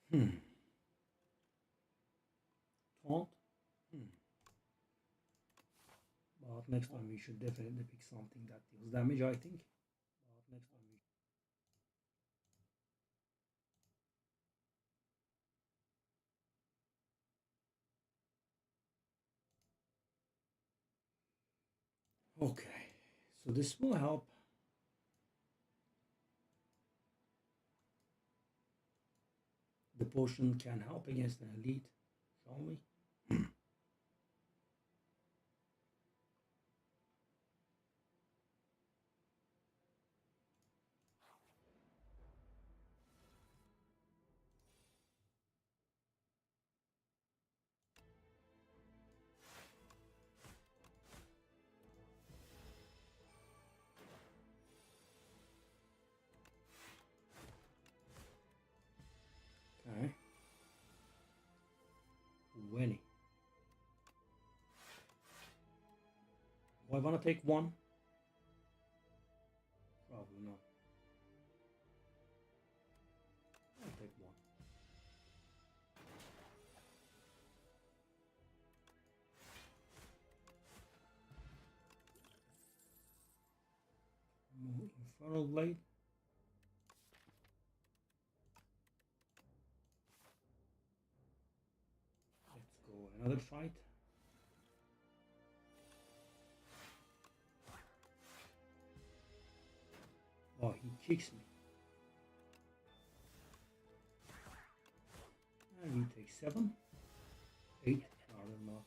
Hmm. Taunt. Hmm. But next time we should definitely pick something that deals damage, I think. But next time we Okay. So this will help. The potion can help against an elite, shall we? Okay. 20. Do I want to take one? Probably not. I'll take one. Infernal Blade. Let's go another fight. Oh, he kicks me. And we take 7. 8. Rather not.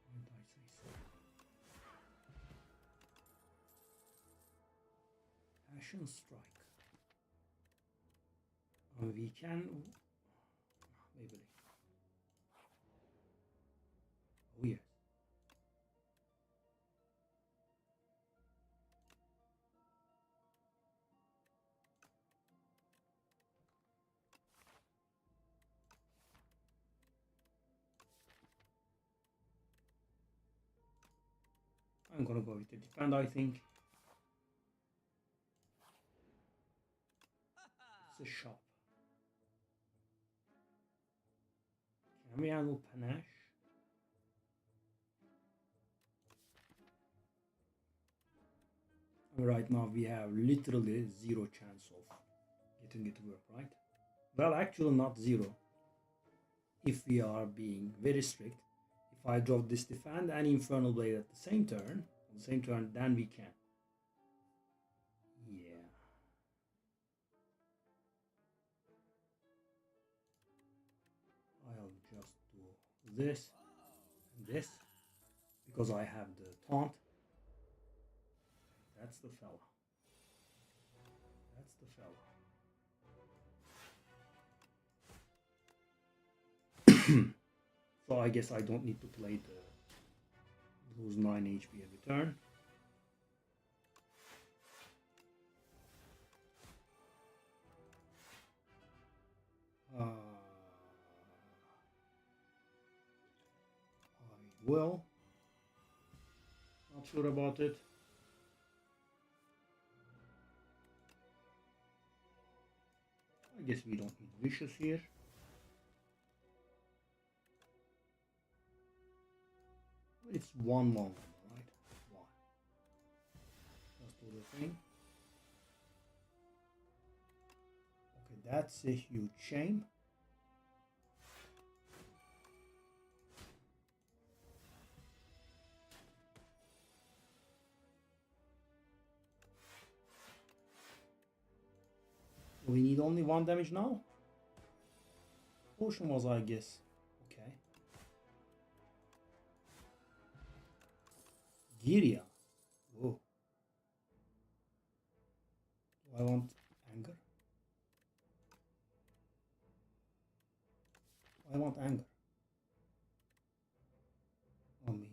Why did I say 7? Passion Strike. We can... Maybe. Oh yes. I'm gonna go with the defend, I think. It's a shop. Can we handle Panache? Right now we have literally 0 chance of getting it to work, right? Well, actually not 0. If we are being very strict, if I drop this defend and Infernal Blade at the same turn, then we can. Yeah. I'll just do this and this because I have the taunt. That's the fella. That's the fella. So I guess I don't need to play the lose 9 HP every turn. I will. Not sure about it. I guess we don't need vicious here. It's 1-1, right? 1. Just do the thing. Okay, that's a huge shame. We need only 1 damage now. Potion was, I guess. Okay. Giria. Oh. Do I want anger? I want anger. I mean,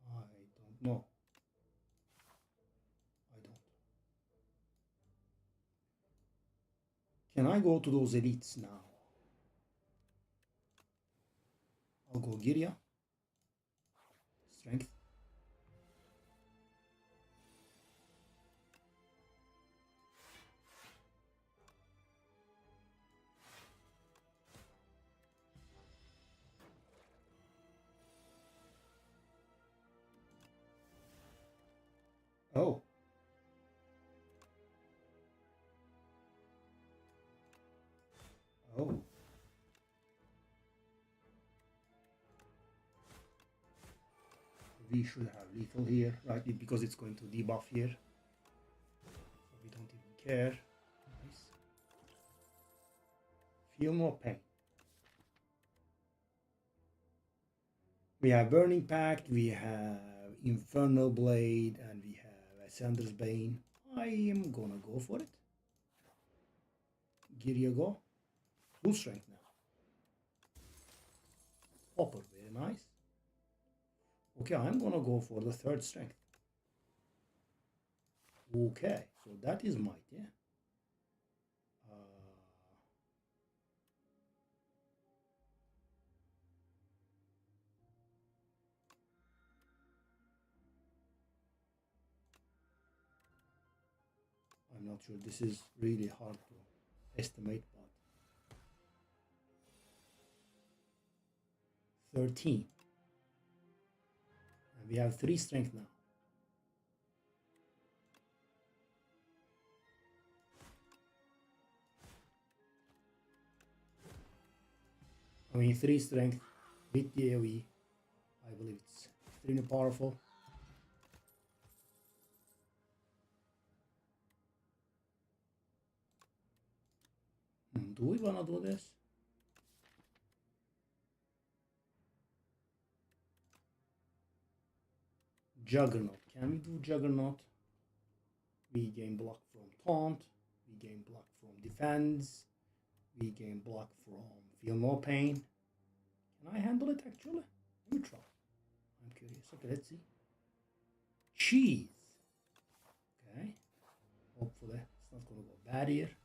I don't know. I don't. Can I go to those elites now? I'll go Giria. Strength. we should have lethal here, right? Because it's going to debuff here. So we don't even care. Nice. Feel no pain. We have Burning Pact, we have Infernal Blade, and we have Ascender's Bane. I am gonna go for it. Here you go. Full strength now. Hopper, very nice. Okay, I'm gonna go for the third strength. Okay, so that is might, yeah. I'm not sure. This is really hard to estimate, but 13. And we have 3 strength now. I mean, 3 strength with the AoE. I believe it's extremely powerful. Do we wanna do this? Juggernaut. Can we do Juggernaut? We gain block from taunt. We gain block from defense. We gain block from feel no pain. Can I handle it actually? Let me try. I'm curious. Okay, let's see. Cheese. Okay. Hopefully it's not gonna go bad here. Okay.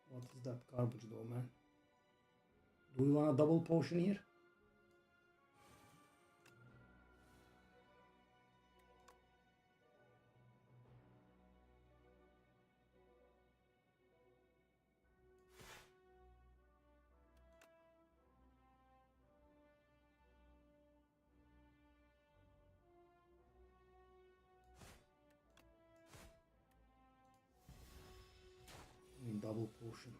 What is that garbage though, man? Do we want a double potion here? I mean, double potion.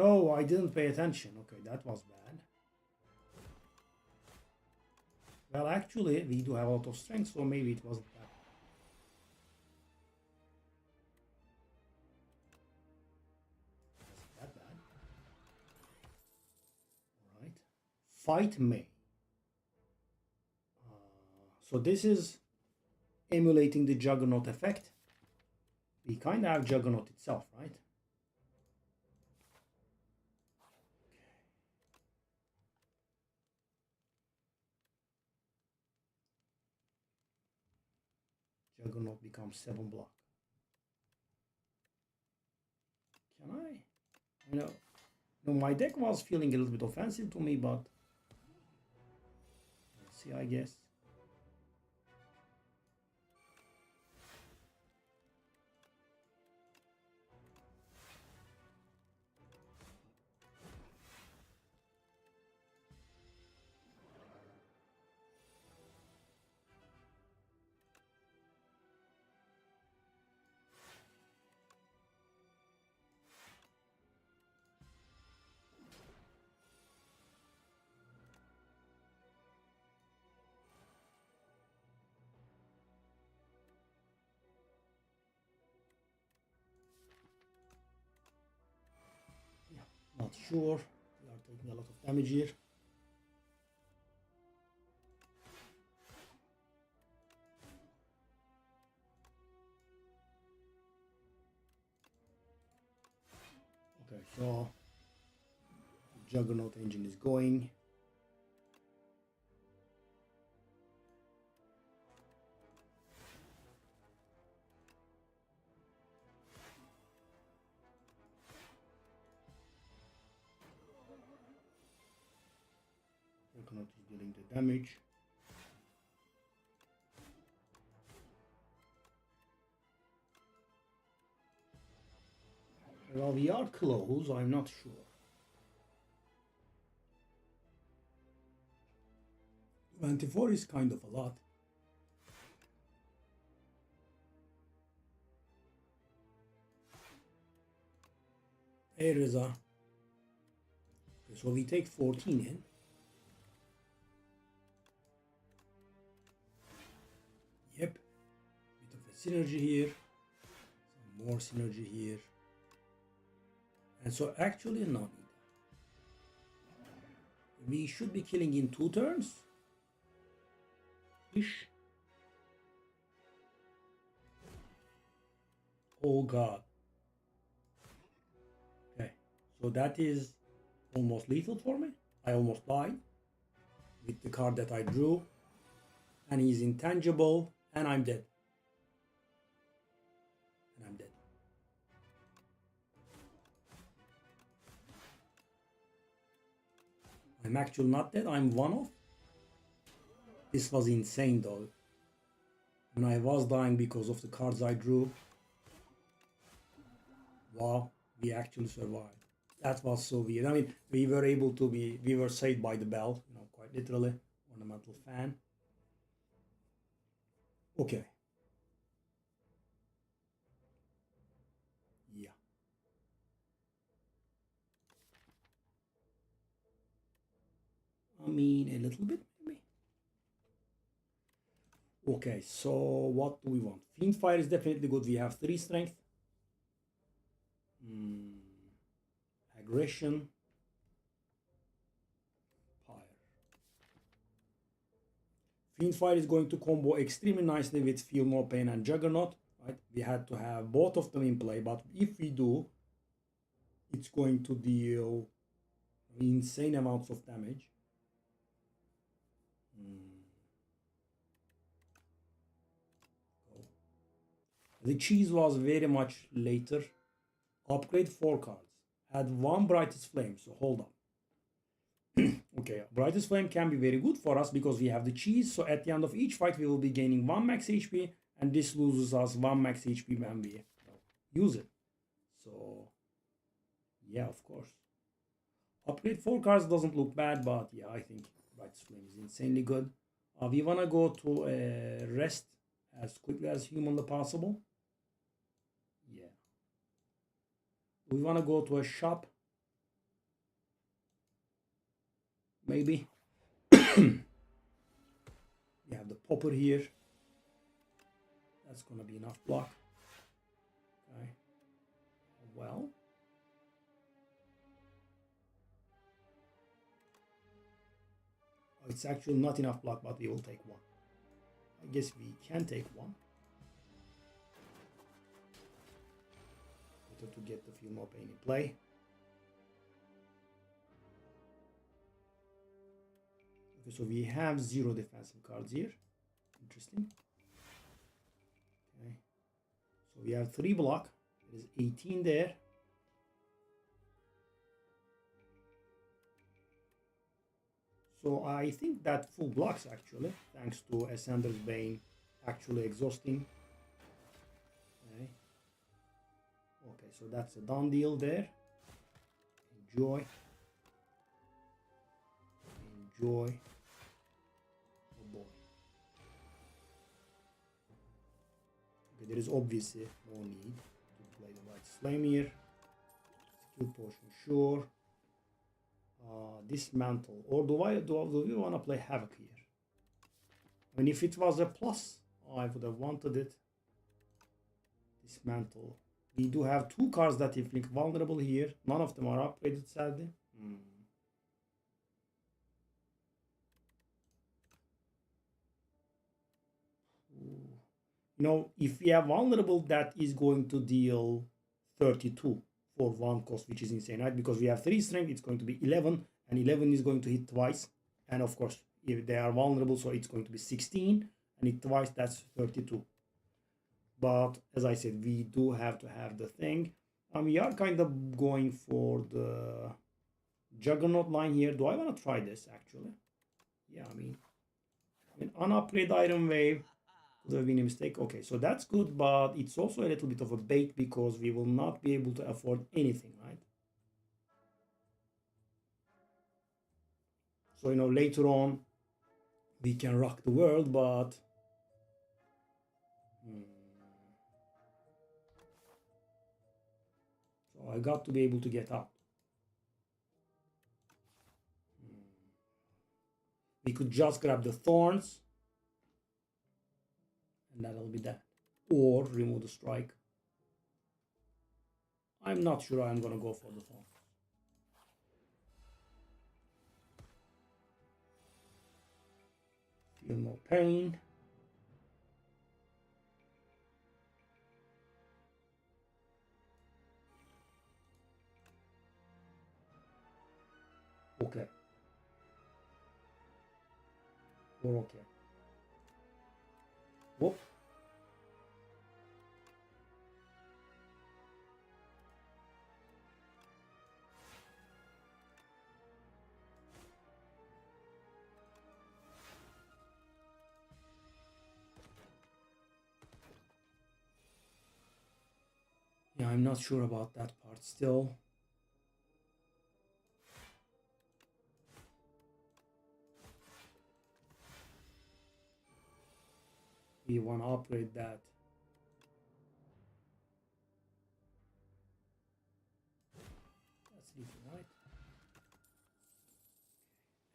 Oh, I didn't pay attention. Okay, that was bad. Well, actually, we do have a lot of strength, so maybe it wasn't that bad. All right. Fight May. So this is emulating the Juggernaut effect. We kind of have Juggernaut itself, right? Juggernaut becomes 7 block. Can I? My deck was feeling a little bit offensive to me, but let's see, I guess. Not sure. We are taking a lot of damage here. Okay, So Juggernaut engine is going. Juggernaut is dealing the damage. Well, we are close, I'm not sure. 24 is kind of a lot. Hey Reza. Okay, so we take 14 in. Yep. Bit of a synergy here. Some more synergy here. And so actually no need. We should be killing in 2 turns. Ish. Oh god. Okay. So that is almost lethal for me. I almost died with the card that I drew. And he's intangible. And I'm dead. And I'm dead. I'm actually not dead. I'm one off. This was insane though. When I was dying because of the cards I drew. Wow, we actually survived. That was so weird. I mean, we were able to we were saved by the bell, you know, quite literally. Ornamental fan. Okay. Yeah. I mean, a little bit maybe. Okay, so what do we want? Fiend Fire is definitely good. We have 3 strength. Aggression. Fire. Fiend Fire is going to combo extremely nicely with Feel No Pain and Juggernaut. Right? We had to have both of them in play, but if we do, it's going to deal insane amounts of damage. The cheese was very much later. Upgrade 4 cards. Add 1 Brightest Flame, so hold up. Okay, Brightest Flame can be very good for us because we have the cheese, so at the end of each fight we will be gaining 1 max HP, and this loses us 1 max HP when we use it. So, yeah, of course. Upgrade 4 cards doesn't look bad, but yeah, I think Brightest Flame is insanely good. We want to go to rest as quickly as humanly possible. Yeah. We want to go to a shop. Maybe. We have the popper here. That's going to be enough block. Okay. Well. It's actually not enough block, but we will take 1. I guess we can take 1. Better to get the Feel No Pain in play. Okay, so we have 0 defensive cards here. Interesting. Okay. So we have 3 block. There is 18 there. So I think that full blocks actually, thanks to Ascender's Bane actually exhausting. Okay. Okay, so that's a done deal there. Enjoy. Enjoy. Oh boy. Okay, there is obviously no need to play the White Flame here. Skill potion, sure. Dismantle, or do we want to play Havoc here? I mean, if it was a plus, I would have wanted it. Dismantle. We do have 2 cards that inflict vulnerable here. None of them are upgraded, sadly. You know, if we have vulnerable, that is going to deal 32 for 1 cost, which is insane, right? Because we have 3 strength, it's going to be 11, and 11 is going to hit twice. And of course, if they are vulnerable, so it's going to be 16, and hit twice, that's 32. But as I said, we do have to have the thing. And we are kind of going for the Juggernaut line here. Do I want to try this, actually? Yeah, I mean unupgrade Iron Wave could have been a mistake. Okay, so that's good, but it's also a little bit of a bait because we will not be able to afford anything, right? So, later on, we can rock the world, but... So I got to be able to get out. We could just grab the thorns, and that'll be that. Or remove the strike. I'm not sure I'm gonna go for the thorns. Feel no pain. Okay. We're okay. Whoop. Yeah, I'm not sure about that part still. We want to upgrade that. That's easy, right?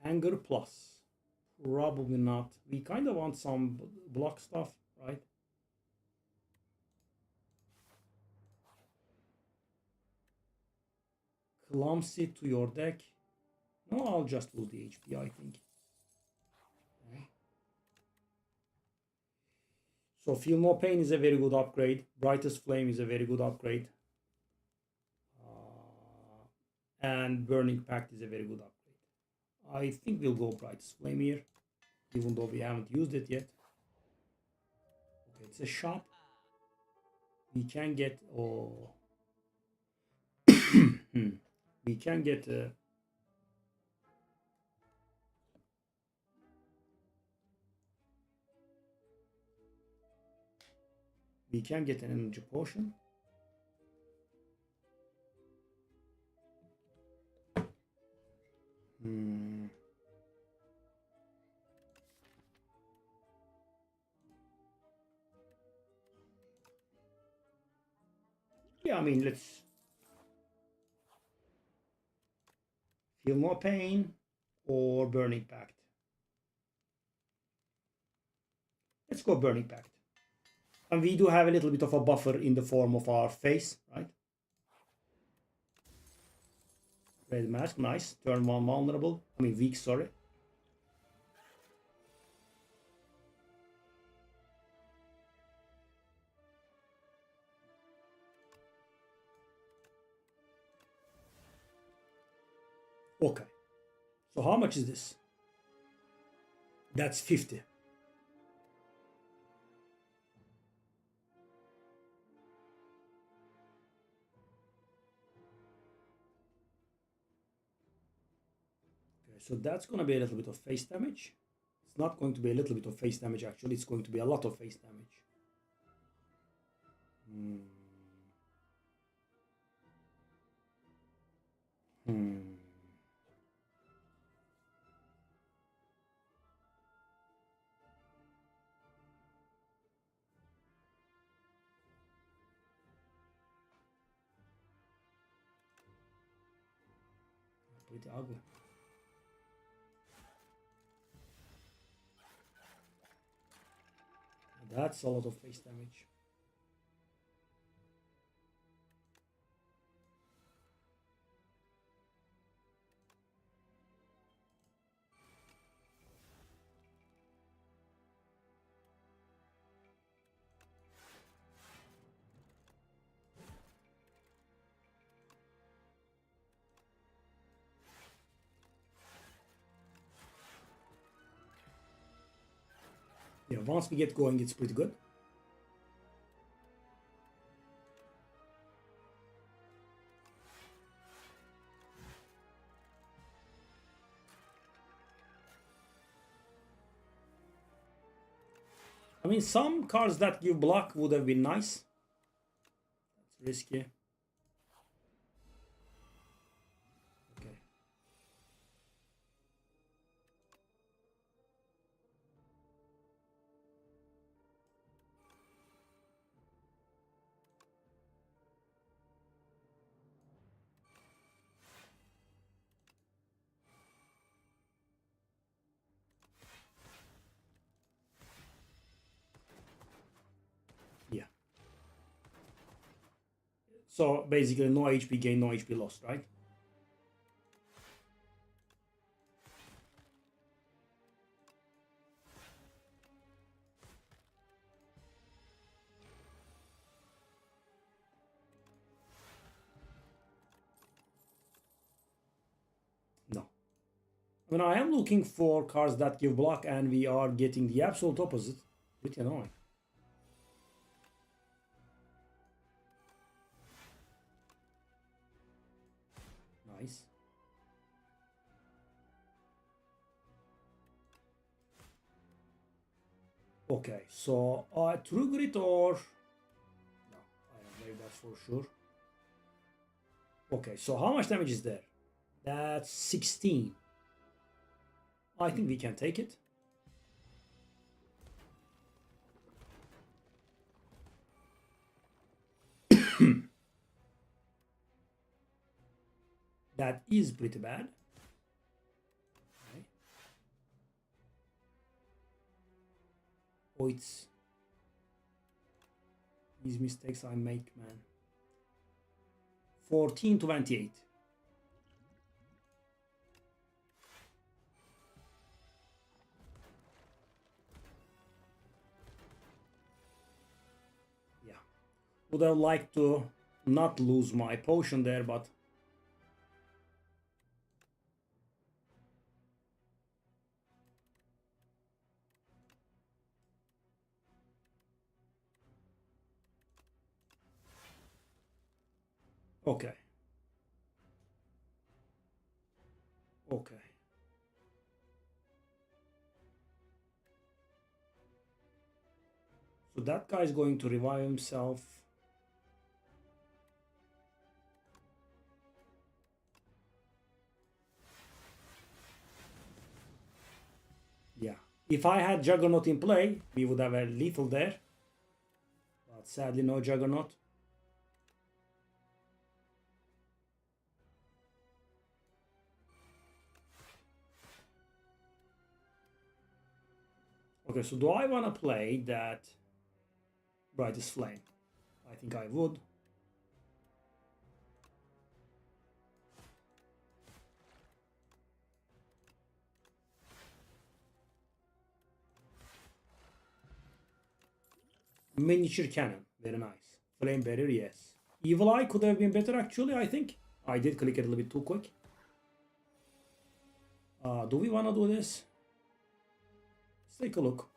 Anger plus. Probably not. We kind of want some block stuff, right? Clumsy to your deck. No, I'll just lose the HP, I think. Okay. So Feel No Pain is a very good upgrade. Brightest Flame is a very good upgrade. And Burning Pact is a very good upgrade. I think we'll go Brightest Flame here, even though we haven't used it yet. Okay, it's a shop. We can get... Oh... we can get... we can get an energy potion. Yeah, I mean, let's Feel No Pain or Burning Pact. Let's go Burning Pact. And we do have a little bit of a buffer in the form of our face, right? Red Mask, nice. Turn 1 vulnerable. I mean weak, sorry. Okay. So how much is this? That's 50. Okay, so that's going to be a little bit of face damage. It's not going to be a little bit of face damage, actually. It's going to be a lot of face damage. Pretty ugly. That's a lot of face damage. Yeah, once we get going, it's pretty good. I mean, some cards that give block would have been nice. That's risky. Okay. Yeah. So basically no HP gain, no HP lost, right? No. I mean, I am looking for cards that give block and we are getting the absolute opposite. Pretty annoying. Nice. Okay, so trigger it or no? I don't believe that's for sure. Okay, so how much damage is there? That's 16. I think we can take it. That is pretty bad. Okay. Oh, it's these mistakes I make, man. 1428. Yeah. Would have liked to not lose my potion there, but okay. Okay. So that guy is going to revive himself. Yeah. If I had Juggernaut in play, we would have a lethal there. But sadly, no Juggernaut. Okay, so do I want to play that Brightest Flame? I think I would. Miniature Cannon, very nice. Flame Barrier, yes. Evil Eye could have been better actually, I think. I did click it a little bit too quick. Do we want to do this? Let's take a look.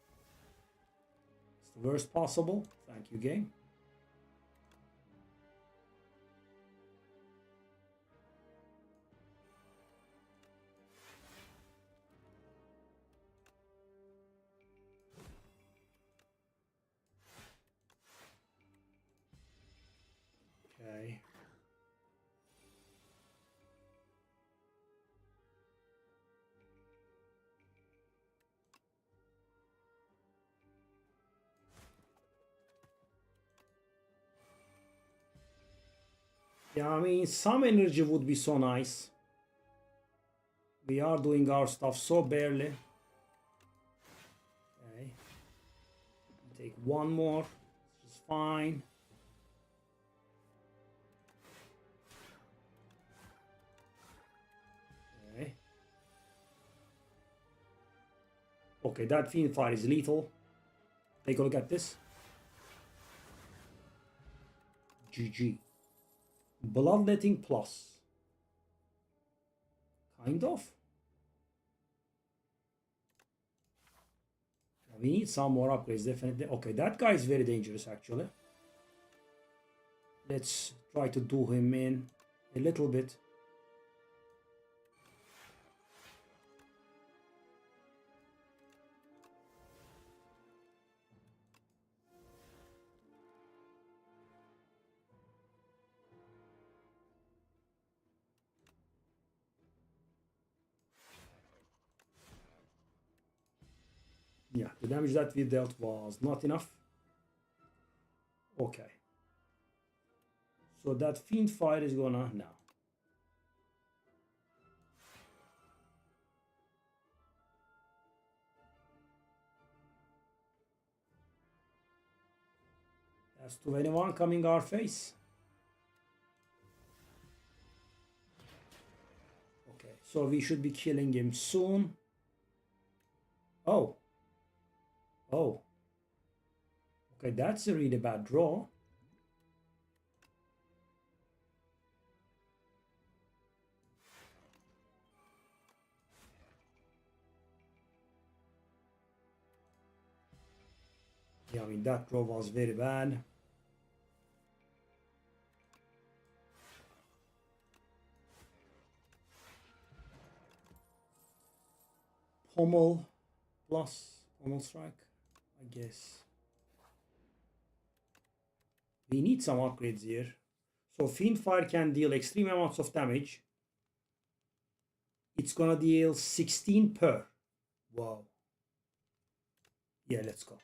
It's the worst possible. Thank you, game. Okay. Yeah, I mean, some energy would be so nice. We are doing our stuff so barely. Okay. Take one more, which is fine. Okay. Okay, that Fiend Fire is lethal. Take a look at this. GG. Bloodletting Plus. Kind of. We need some more upgrades, definitely. Okay, that guy is very dangerous, actually. Let's try to do him in a little bit. Yeah, the damage that we dealt was not enough. Okay. So that Fiend Fire is gonna now. That's 21 coming our face. Okay, so we should be killing him soon. Oh. Oh. Okay, that's a really bad draw. Yeah, I mean, that draw was very bad. Pommel plus Pommel Strike, I guess. We need some upgrades here. So Fiend Fire can deal extreme amounts of damage. It's gonna deal 16 per. Wow. Yeah, let's go.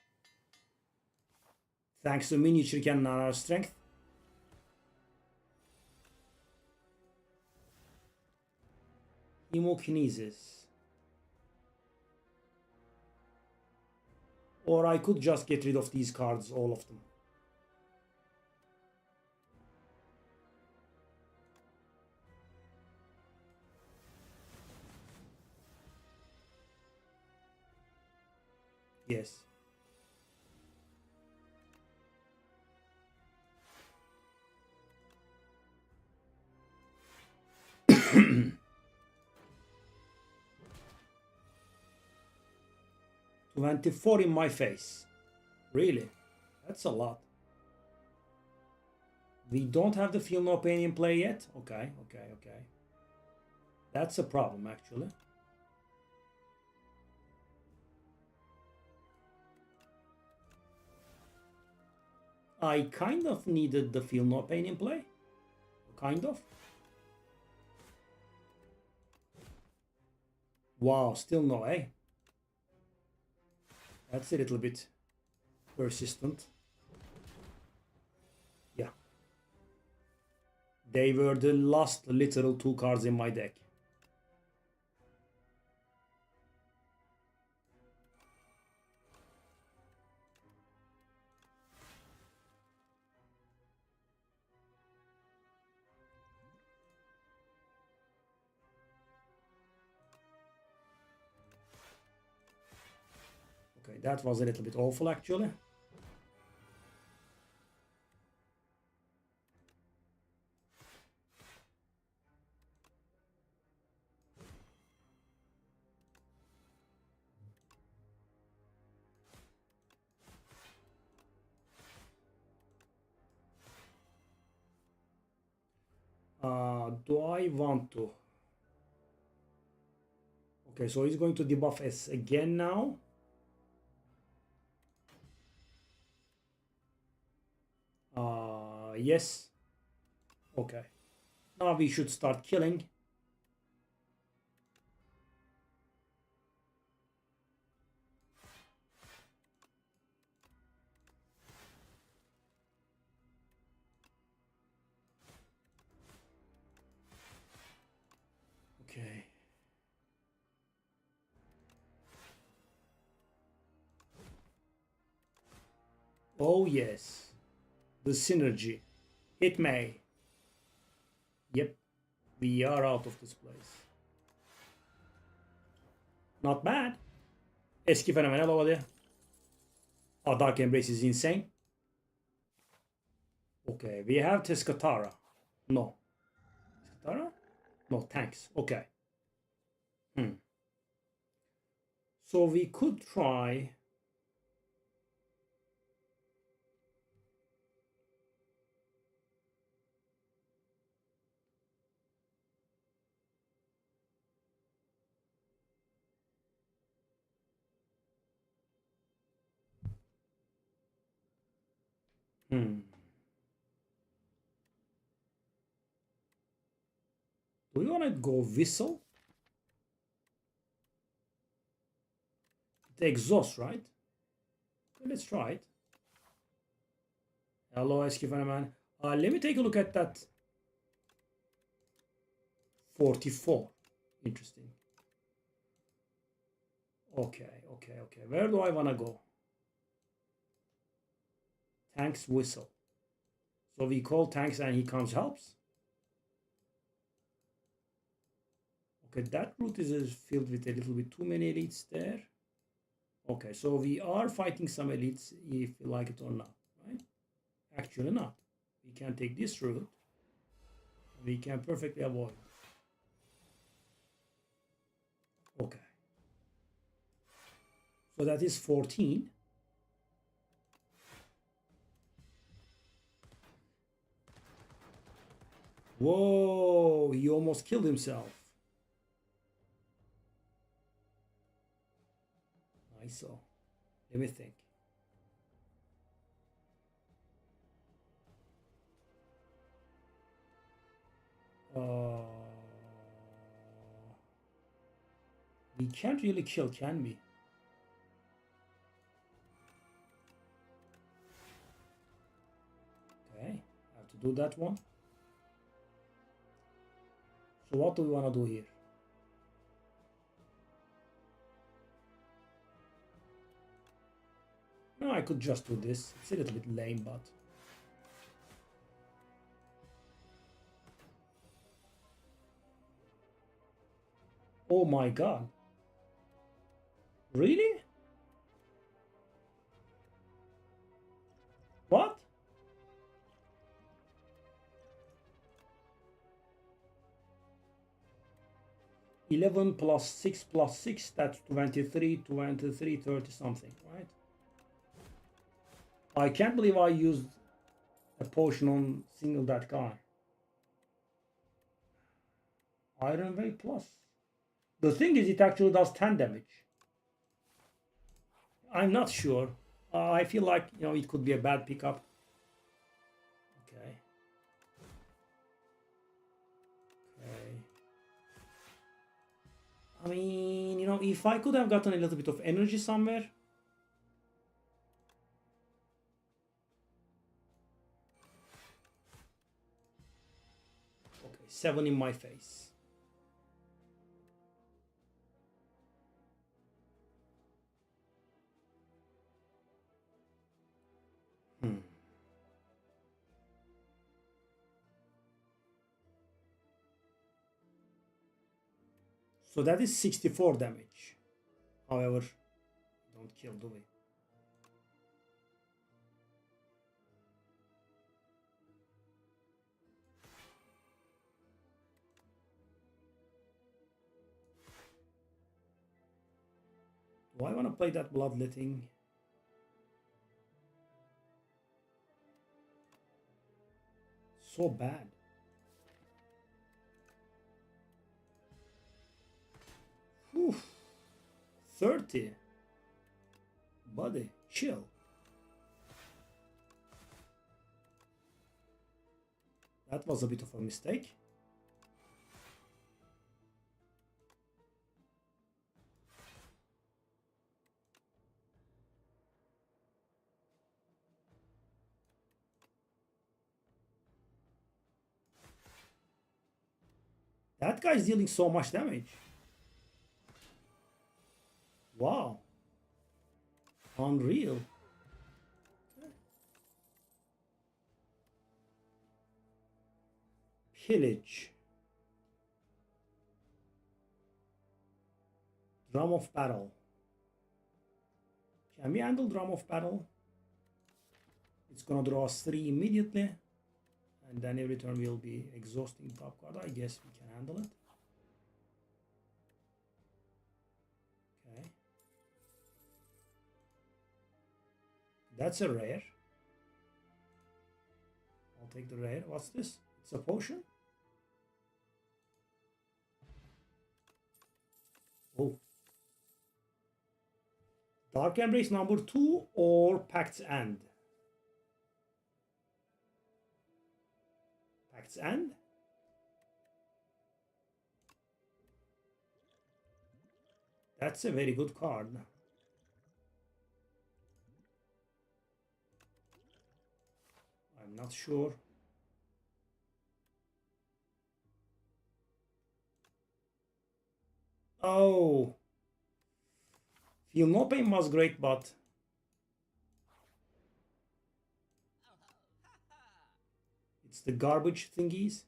Thanks to miniature cannon and our strength. Hemokinesis. Or I could just get rid of these cards, all of them. Yes. $24 in my face. Really? That's a lot. We don't have the Feel No Pain in play yet? Okay. That's a problem, actually. I kind of needed the Feel No Pain in play. Kind of. Wow, still no, eh? That's a little bit persistent. Yeah. They were the last literal 2 cards in my deck. Okay, that was a little bit awful, actually. Do I want to? Okay, so he's going to debuff S again now. Yes. Okay. Now we should start killing. Okay. Oh yes. The synergy. Hit me. Yep. We are out of this place. Not bad. Eski fenomenal oldu. Oh, Dark Embrace is insane. Okay, we have Teskatara. No. Teskatara? No, thanks. Okay. So we could try Hmm. Do you want to go whistle? The exhaust, right? Okay, let's try it. Hello, FeelsGoodMan. Let me take a look at that. 44. Interesting. Okay. Where do I want to go? Tanks whistle. So we call tanks and he comes helps. Okay, that route is filled with a little bit too many elites there. Okay, so we are fighting some elites if you like it or not, right? Actually not. We can take this route. We can perfectly avoid. Okay. So that is 14. Whoa, he almost killed himself. Nice. So let me think. We can't really kill, can we? Okay, I have to do that one. So what do we want to do here? No, I could just do this. It's a little bit lame, but... Oh my god. Really? What? +11 + 6, that's 23, 23, 30 something, right? I can't believe I used a potion on single that guy. Iron Weight plus. The thing is, it actually does 10 damage. I'm not sure. I feel like, it could be a bad pickup. Okay. I mean, if I could have gotten a little bit of energy somewhere. Okay, 7 in my face. So that is 64 damage. However, don't kill, do we? Do I want to play that bloodletting? So bad. Whew. 30. Buddy, chill. That was a bit of a mistake. That guy's dealing so much damage. Wow. Unreal. Pillage. Drum of battle. Can we handle drum of battle? It's gonna draw us 3 immediately. And then every turn we'll be exhausting top card. I guess we can handle it. Okay. That's a rare. I'll take the rare. What's this? It's a potion? Oh. Dark Embrace number 2 or Pact's End? Pact's End. That's a very good card. I'm not sure. Oh. Feel No Pain was great, but it's the garbage thingies.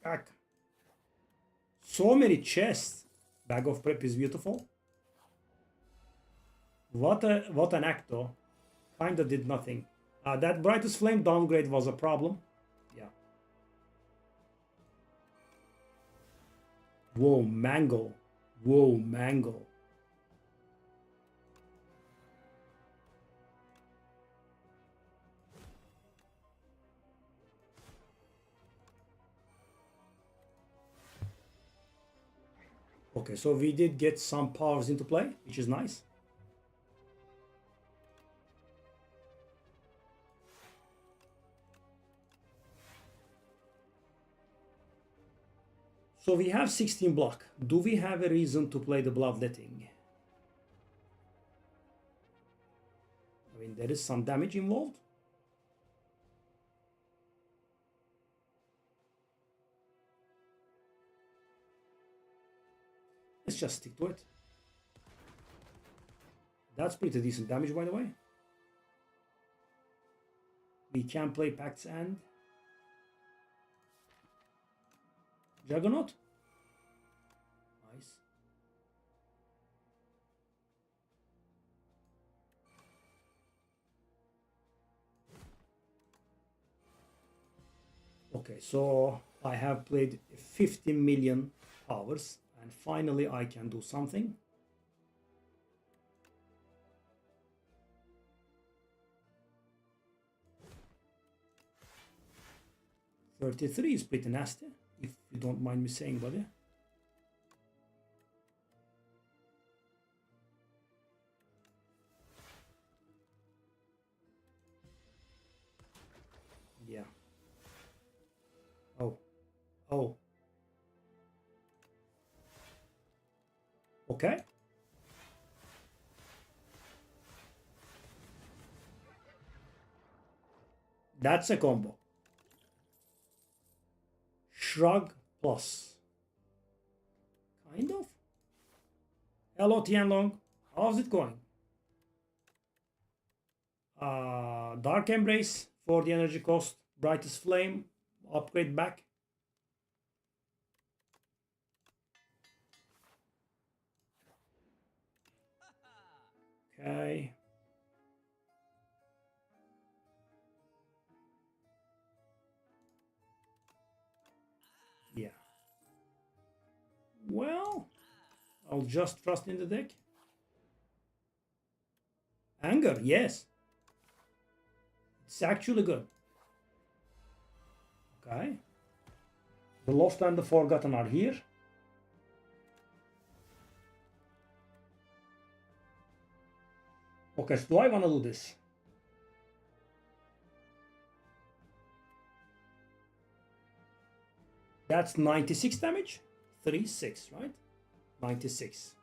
Back. So many chests. Bag of Prep is beautiful. What an act though. Kinda did nothing. That Brightest Flame downgrade was a problem. Yeah. Whoa, Mango. Whoa, Mango. Okay, so we did get some powers into play, which is nice. So we have 16 block. Do we have a reason to play the Bloodletting? I mean, there is some damage involved. Let's just stick to it. That's pretty decent damage, by the way. We can play Pact's End. Juggernaut. Nice. Okay, so I have played 50 million powers, and finally I can do something. $33 is pretty nasty, if you don't mind me saying, buddy. Yeah. Oh. Oh. Okay. That's a combo. Shrug plus. Kind of. Hello, Tianlong. How's it going? Dark Embrace for the energy cost. Brightest Flame. Upgrade back. Okay. Yeah. Well, I'll just trust in the deck. Anger, yes. It's actually good. Okay. The Lost and the Forgotten are here. Okay, so do I want to do this? That's 96 damage. 3-6, right? 96.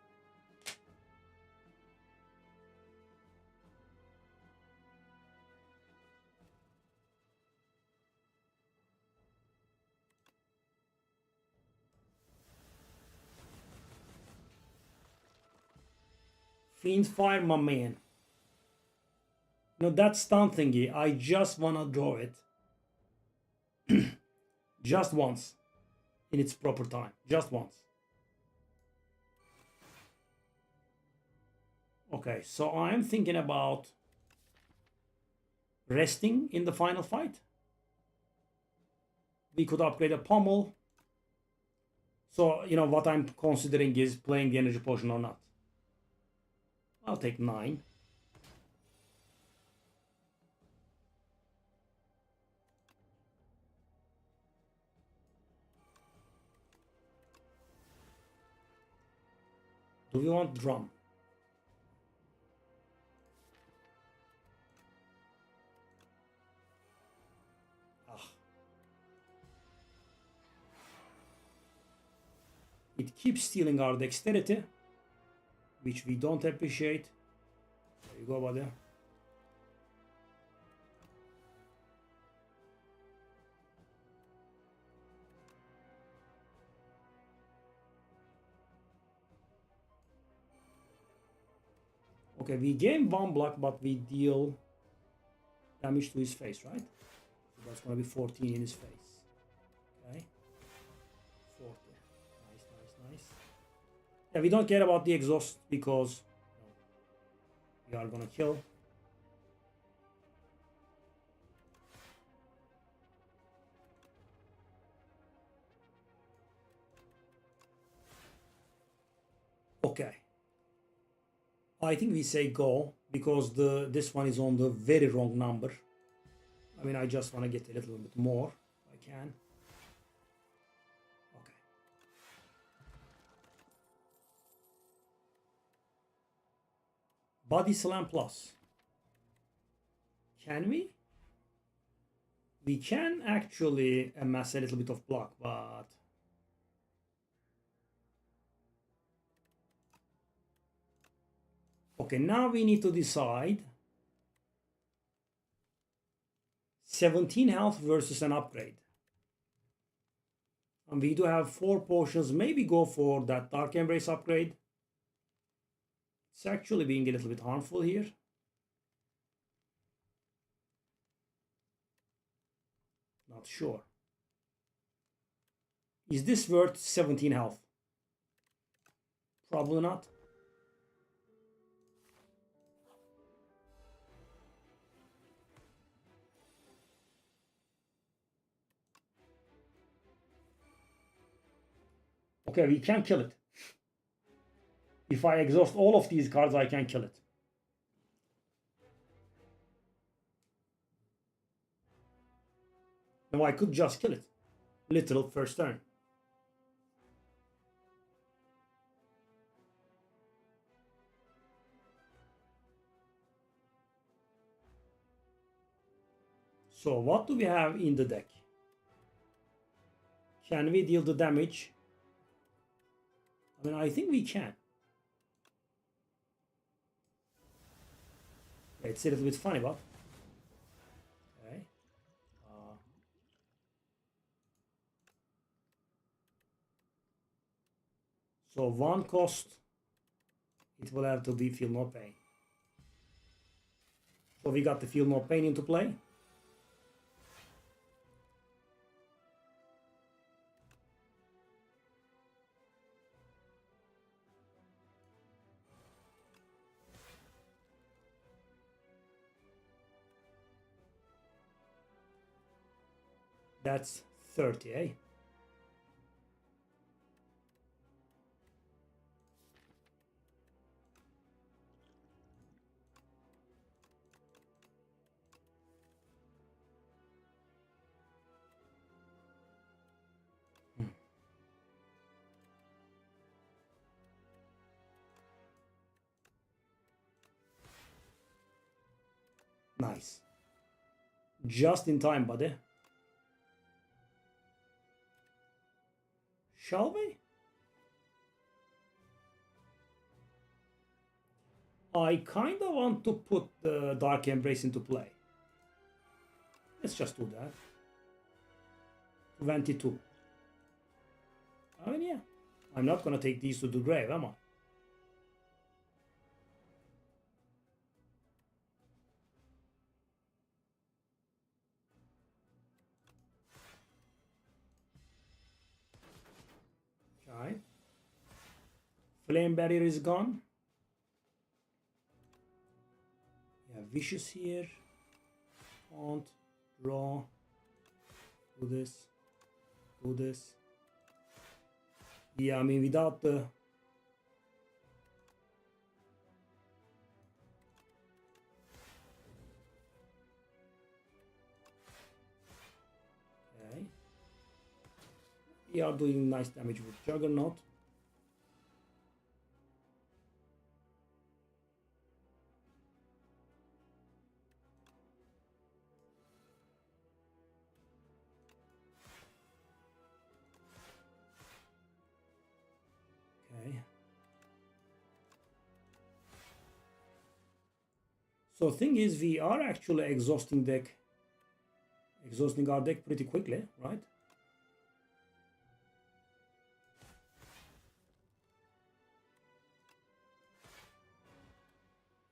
Fiend Fire, my man. No, that stun thingy, I just wanna draw it. Just once. In its proper time. Just once. Okay, so I'm thinking about resting in the final fight. We could upgrade a pommel. So, you know, what I'm considering is playing the energy potion or not. I'll take 9. Do we want drum? It keeps stealing our dexterity, which we don't appreciate. There you go, buddy. Okay, we gain one block, but we deal damage to his face, right? So that's gonna be 14 in his face. Okay. 40. Nice. Yeah, we don't care about the exhaust because we are gonna kill. Okay. I think we say go because this one is on the very wrong number. I mean, I just want to get a little bit more if I can. Okay. Body slam plus. Can we? We can actually amass a little bit of block, but okay, now we need to decide 17 health versus an upgrade. And we do have 4 potions. Maybe go for that Dark Embrace upgrade. It's actually being a little bit harmful here. Not sure. Is this worth 17 health? Probably not. Okay, we can kill it. If I exhaust all of these cards, I can kill it. No, I could just kill it. Literal first turn. So what do we have in the deck? Can we deal the damage? I mean, I think we can. It's a little bit funny, but okay. So one cost, it will have to be feel no pain. So we got the feel no pain into play. That's 30, eh? Nice. Just in time, buddy. Shall we? I kind of want to put the Dark Embrace into play. Let's just do that. 22. I mean, yeah. I'm not gonna take these to the grave, am I? Okay. Flame Barrier is gone. Yeah, Vicious here. Taunt. Draw. Do this. Do this. Yeah, I mean, without the... Okay. We are doing nice damage with Juggernaut. So thing is, we are actually exhausting our deck pretty quickly, right?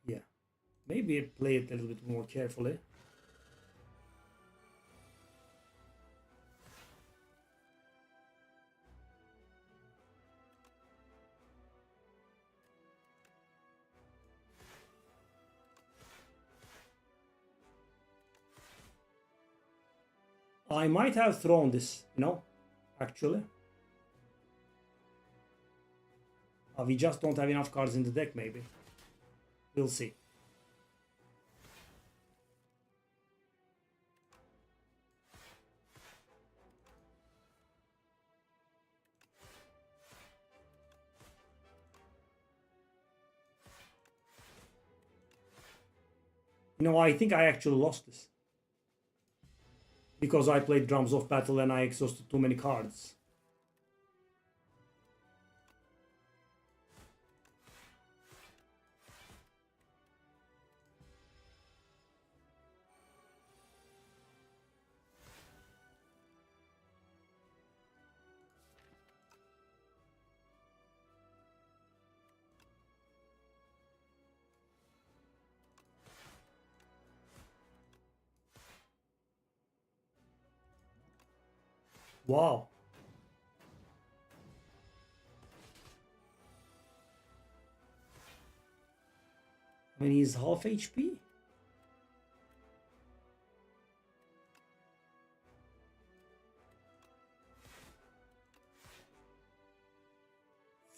Yeah, maybe play it a little bit more carefully. I might have thrown this, actually. We just don't have enough cards in the deck, maybe. We'll see. I think I actually lost this. Because I played Drums of Battle and I exhausted too many cards. Wow. I mean, he's half HP.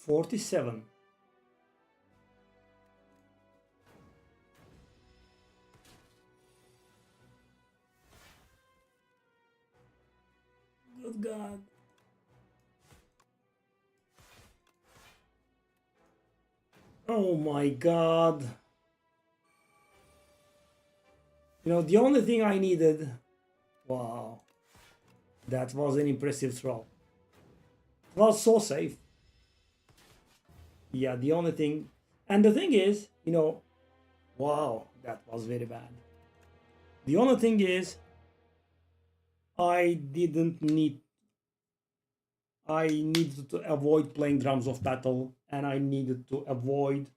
$47. Good God. Oh my God. The only thing I needed. Wow. That was an impressive throw. It was so safe. Yeah, the only thing. And the thing is, wow, that was very bad. The only thing is, I needed to avoid playing Drums of Battle, and I needed to avoid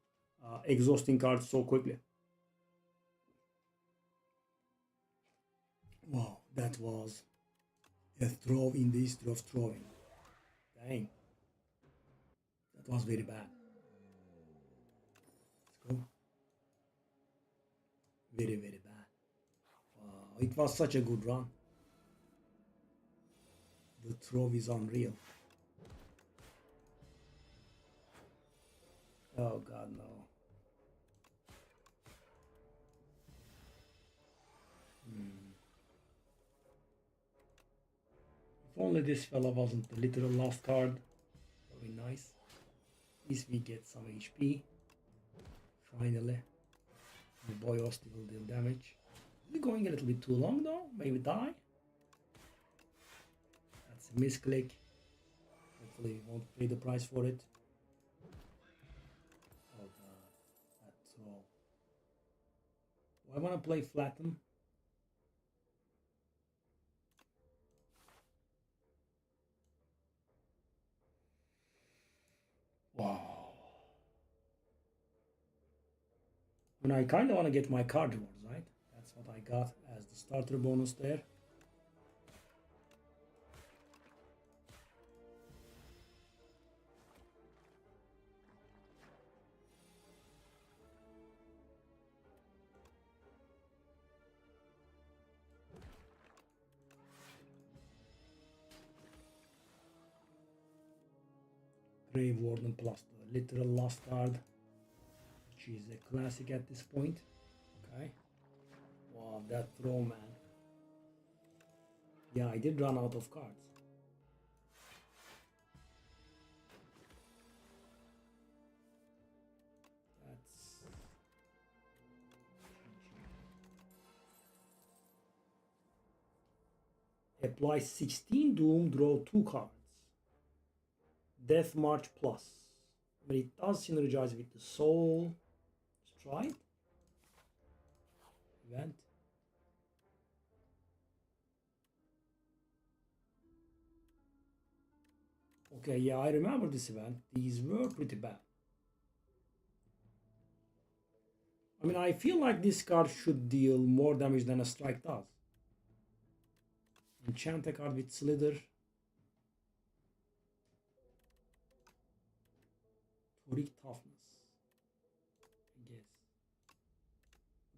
exhausting cards so quickly. Wow, that was a throw in the history of throwing. Dang. That was very bad. Let's go. Very, very bad. Wow, it was such a good run. The throw is unreal. Oh God, no. If only this fella wasn't the literal last card. Very nice. At least we get some HP. Finally. The boy Osti will deal damage. Is it going a little bit too long though? Maybe die? That's a misclick. Hopefully we won't pay the price for it. Oh God. That throw. Do I want to play Flatten? Wow. And I kind of want to get my card rewards, right? That's what I got as the starter bonus there. Grave Warden plus the literal last card, which is a classic at this point. Okay. Wow, that throw, man. Yeah, I did run out of cards. That's... Apply 16 Doom, draw 2 cards. Death March Plus. But it does synergize with the Soul. Let's try it. event. Okay, yeah, I remember this event. These were pretty bad. I mean, I feel like this card should deal more damage than a strike does. Enchant a card with Slither. Toric Toughness. I guess.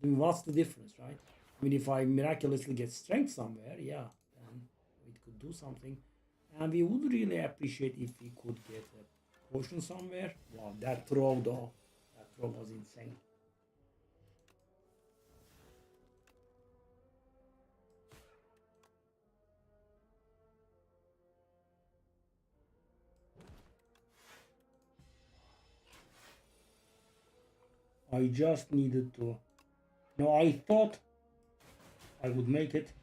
I mean, what's the difference, right? I mean, if I miraculously get Strength somewhere, yeah, then it could do something. And we would really appreciate if we could get a potion somewhere. Wow, that throw though. That throw was insane. I just needed to... No, I thought I would make it.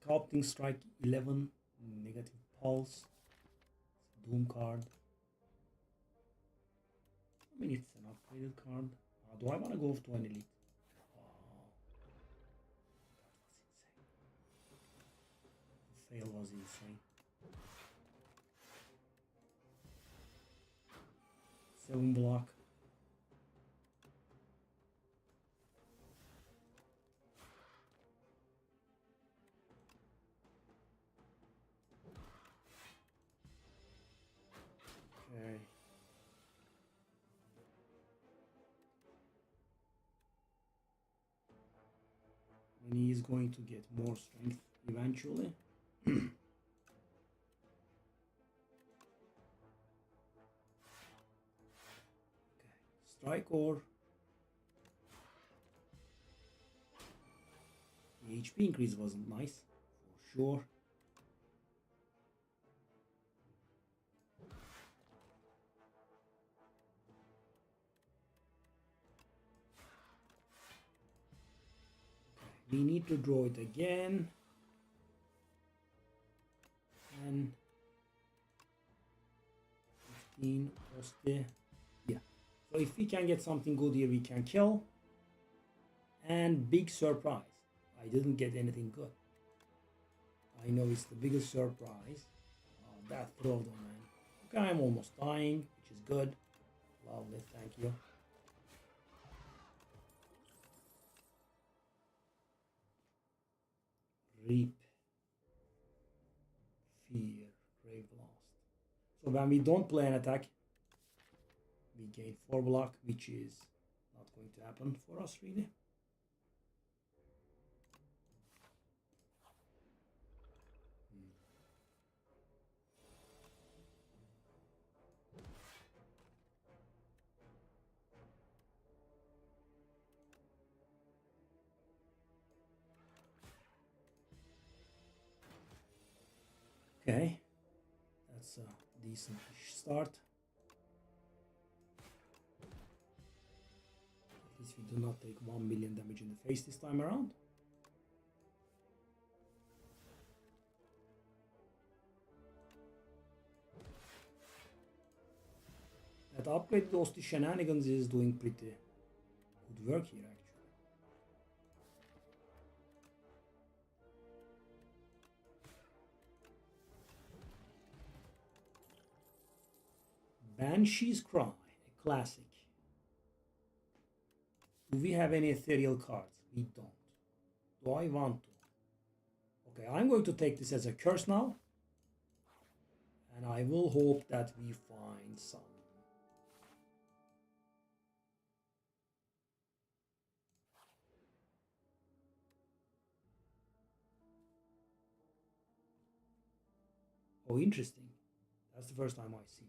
Sculpting Strike 11, negative pulse, Doom card. I mean, it's an upgraded card. Do I want to go to an elite? Wow. That was insane. The fail was insane. 7 block. Okay. And he's going to get more strength eventually. Okay. Strike or the HP increase wasn't nice for sure. We need to draw it again. And 15 poste. Yeah. So if we can get something good here, we can kill. And big surprise. I didn't get anything good. I know it's the biggest surprise. That throw though, man. Okay, I'm almost dying, which is good. Lovely, thank you. Reap, fear, grave lost. So when we don't play an attack, we gain 4 block, which is not going to happen for us really. Okay, that's a decent start. At least we do not take 1 million damage in the face this time around. That upgrade those to shenanigans is doing pretty good work here actually. Banshee's Cry, a classic. Do we have any ethereal cards? We don't. Do I want to? Okay, I'm going to take this as a curse now. And I will hope that we find some. Oh, interesting. That's the first time I see.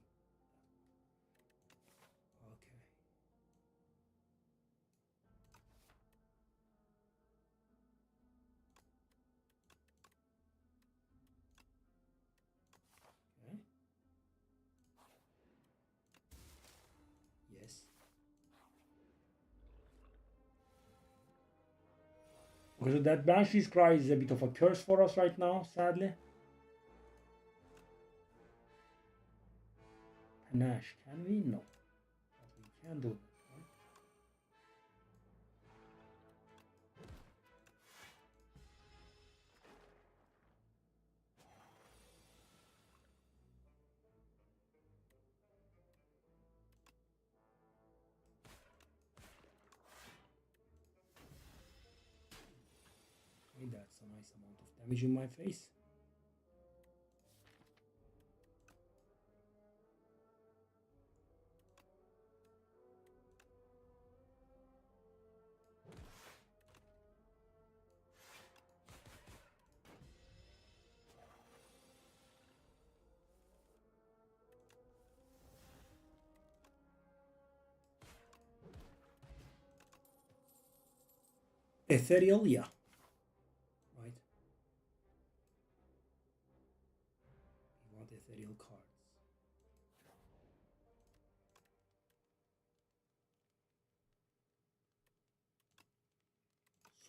Okay, so that Banshee's Cry is a bit of a curse for us right now, sadly. Panache, can we? No. But we can do that, right? That's a nice amount of damage in my face. Ethereal, yeah. Right. We want ethereal cards.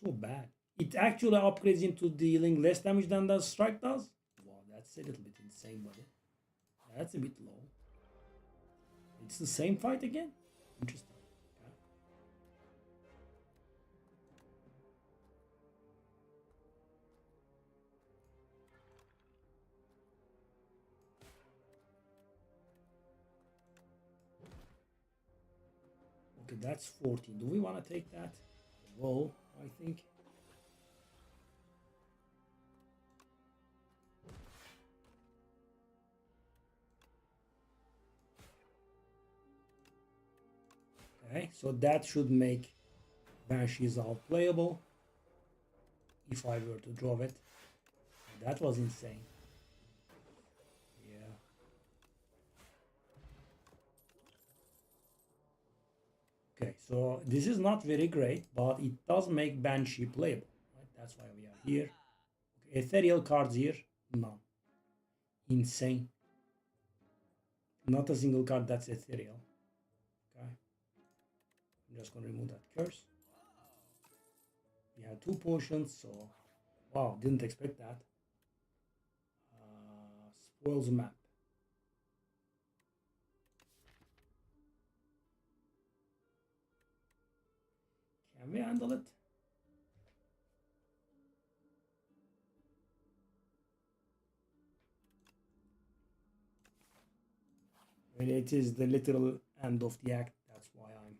So bad. It actually upgrades into dealing less damage than the strike does? Wow, that's a little bit insane, buddy. That's a bit low. It's the same fight again? Interesting. Okay, that's 14. Do we want to take that? Well, I think. Okay, so that should make Banshee's out playable if I were to draw it. That was insane. Yeah. Okay, so this is not very great, but it does make Banshee playable. Right? That's why we are here. Okay, ethereal cards here, none. Insane. Not a single card that's ethereal. Okay. I'm just gonna remove that curse. We have 2 potions, so wow, didn't expect that. Spoils map. Can we handle it? Well, it is the literal end of the act. That's why I'm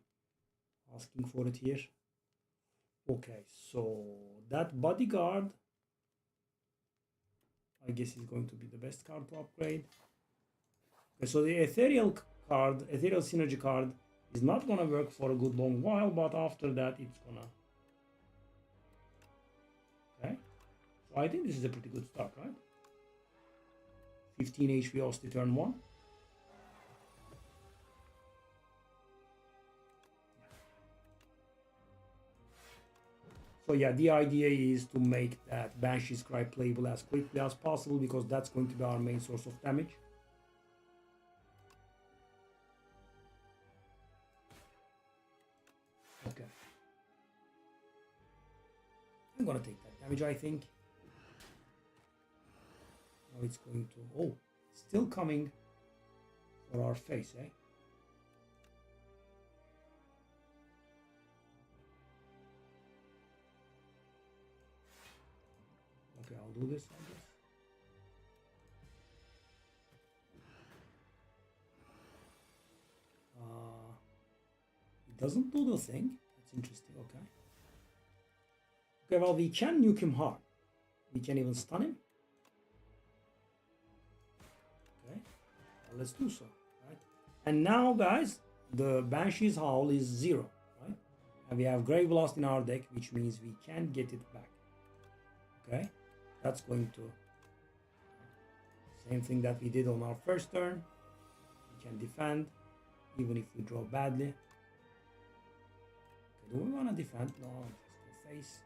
asking for it here. Okay, so that bodyguard, I guess, is going to be the best card to upgrade. Okay, so the ethereal card, ethereal synergy card, is not gonna work for a good long while, but after that it's gonna. Okay, so I think this is a pretty good start, right? 15 HP Osti turn 1. So yeah, the idea is to make that Banshee Scribe playable as quickly as possible because that's going to be our main source of damage. Okay. I'm gonna take that damage, I think. Now it's going to... Oh, still coming for our face, eh? Okay, I'll do this, I guess. It doesn't do the thing. That's interesting, okay. Okay, well, we can nuke him hard. We can even stun him. Okay, well, let's do so, right? And now, guys, the Banshee's Howl is 0, right? And we have Grave Blast in our deck, which means we can get it back. Okay, that's going to... Same thing that we did on our first turn. We can defend, even if we draw badly. Okay, do we want to defend? No, just go face.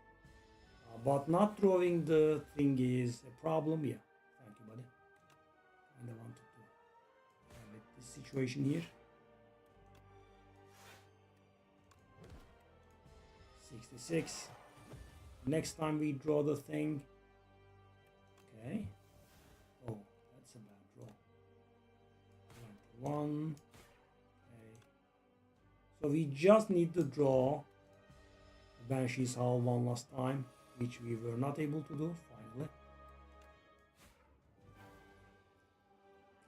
But not throwing the thing is a problem. Yeah, thank you, buddy. And I wanted to have this situation here. 66. Next time we draw the thing. Okay. Oh, that's a bad draw. 21. Okay. So we just need to draw Banshee's Howl one last time, which we were not able to do, finally.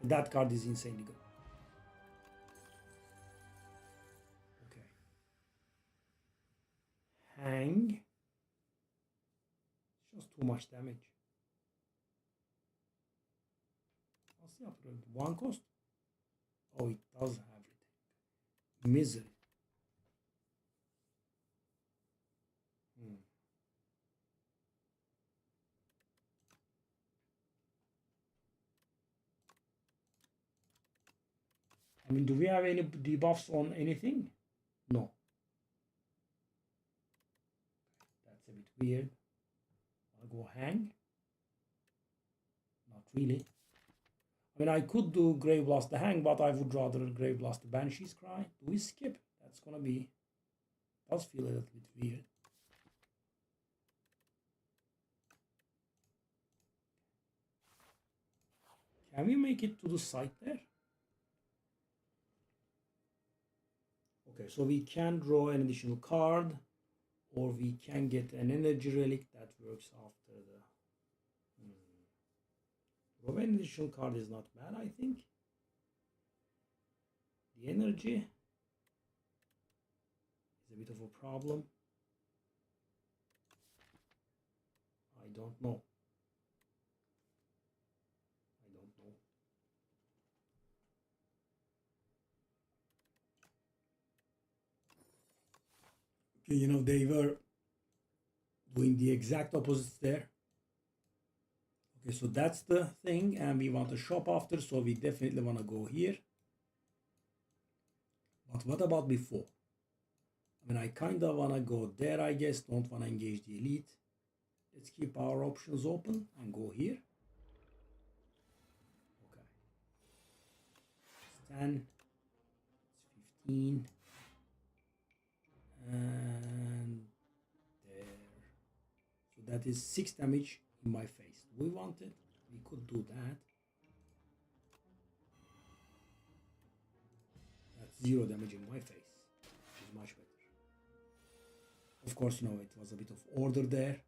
That card is insanely good. Okay. Hang. It's just too much much damage. Nasıl yapıyor? One cost? Oh, it does have it. Misery. I mean, do we have any debuffs on anything? No. That's a bit weird. I'll go hang. Not really. I mean, I could do Grave Blast the hang, but I would rather Grave Blast the Banshee's Cry. Do we skip? That's gonna be... does feel a little bit weird. Can we make it to the site there? Okay, so we can draw an additional card, or we can get an energy relic that works after the... Draw an additional card is not bad, I think. The energy is a bit of a problem. I don't know. You know, they were doing the exact opposite there. Okay, so that's the thing, and we want to shop after, so we definitely want to go here. But what about before? I mean, I kind of want to go there, I guess. Don't want to engage the elite. Let's keep our options open and go here. Okay. It's 10. It's 15. And there. So that is 6 damage in my face. We wanted, we could do that. That's 0 damage in my face, which is much better. Of course, you know, it was a bit of order there.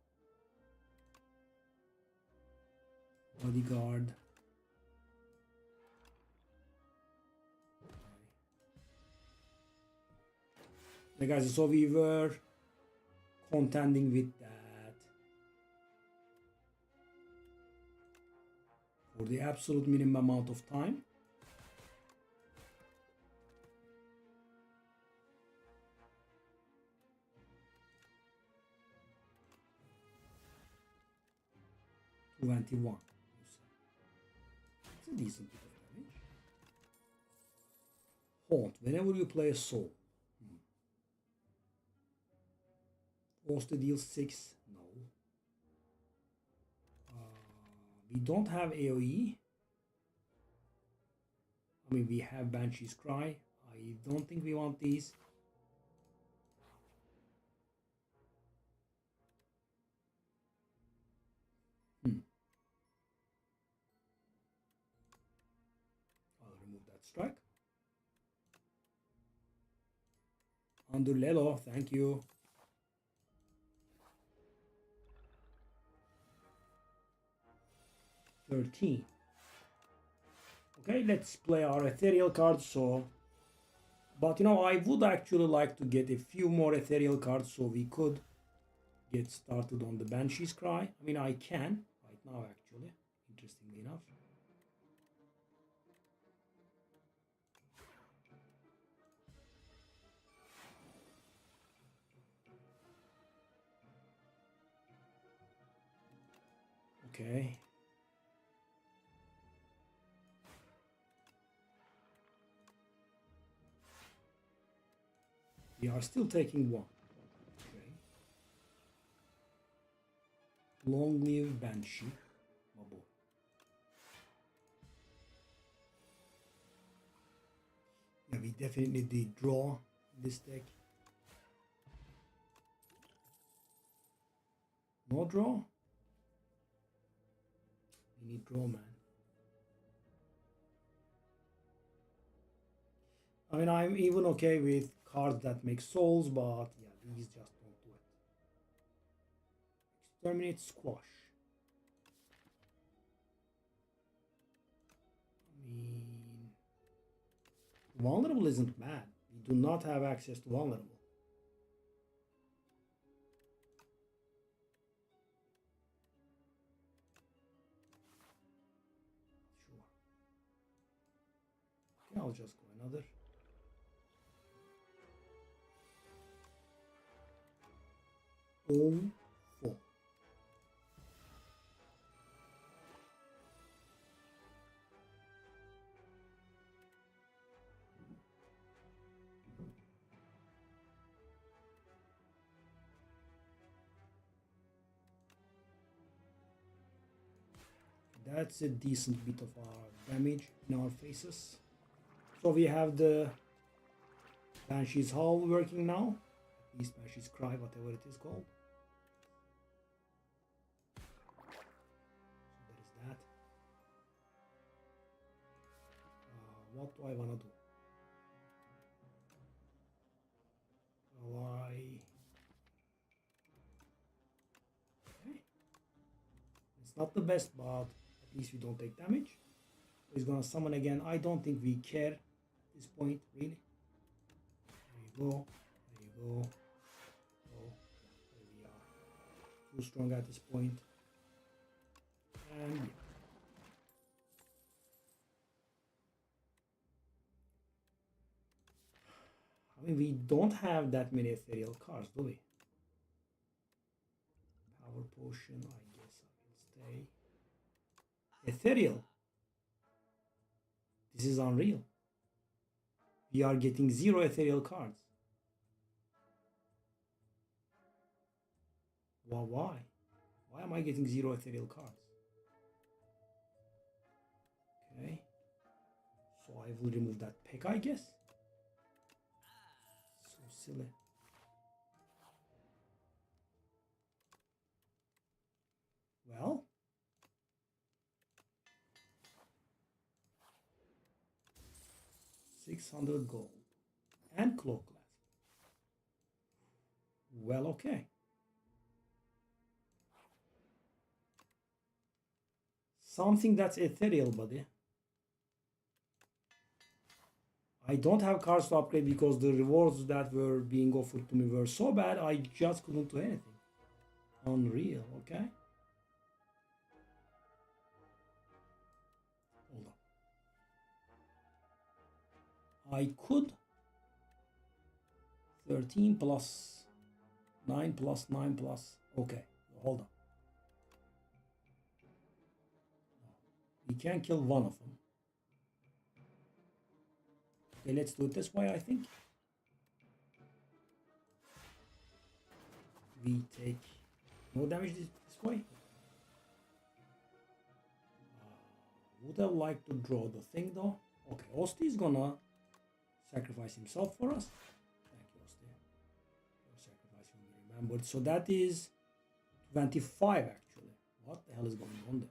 Bodyguard. Okay, guys, so we were contending with that for the absolute minimum amount of time. $21. It's a decent bit of damage. Haunt. Whenever you play a soul. Force to deal 6. No. We don't have AoE. I mean, we have Banshee's Cry. I don't think we want these. I'll remove that strike. Under Lelo, thank you. $13. Okay, let's play our ethereal cards. So, but you know, I would actually like to get a few more ethereal cards so we could get started on the Banshee's Cry. I mean, I can right now, actually, interestingly enough. Okay. We are still taking 1. Okay. Long live Banshee. Oh boy. Yeah, we definitely did draw this deck. No draw? We need draw, man. I mean, I'm even okay with cards that make souls, but yeah, these just don't do it. Exterminate, Squash. I mean, vulnerable isn't bad. We do not have access to vulnerable. I'll just go another. Oh, 4. That's a decent bit of our damage in our faces. So we have the Banshee's Howl working now. At least Banshee's Cry, whatever it is called. So there is that. What do I want to do? Well, okay. It's not the best, but at least we don't take damage. He's gonna summon again. I don't think we care at this point, really. There you go. There you go. Oh, there we are. Too strong at this point. And yeah. I mean, we don't have that many ethereal cards, do we? Power potion, I guess I will stay. Ethereal. This is unreal. We are getting 0 ethereal cards. Well, why? Why am I getting 0 ethereal cards? Okay. So I will remove that pick, I guess. So silly. Well. 600 gold and cloak glass. Well, okay. Something that's ethereal, buddy. I don't have cards to upgrade because the rewards that were being offered to me were so bad I just couldn't do anything. Unreal, okay? Hold on. I could 13 plus 9 plus 9 plus. Okay, hold on. We can kill one of them. Okay, let's do it this way, I think. We take no damage this way. Would have liked to draw the thing though. Okay, Osti is gonna sacrifice himself for us. Thank you, Osti. Your sacrifice will be remembered. So that is 25 actually. What the hell is going on there?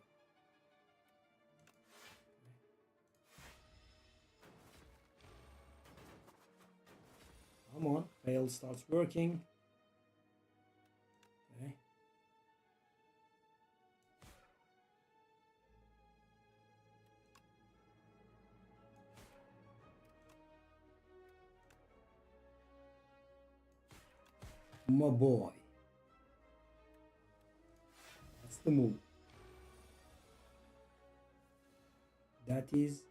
Come on, fail starts working. Okay. My boy. That's the move. That is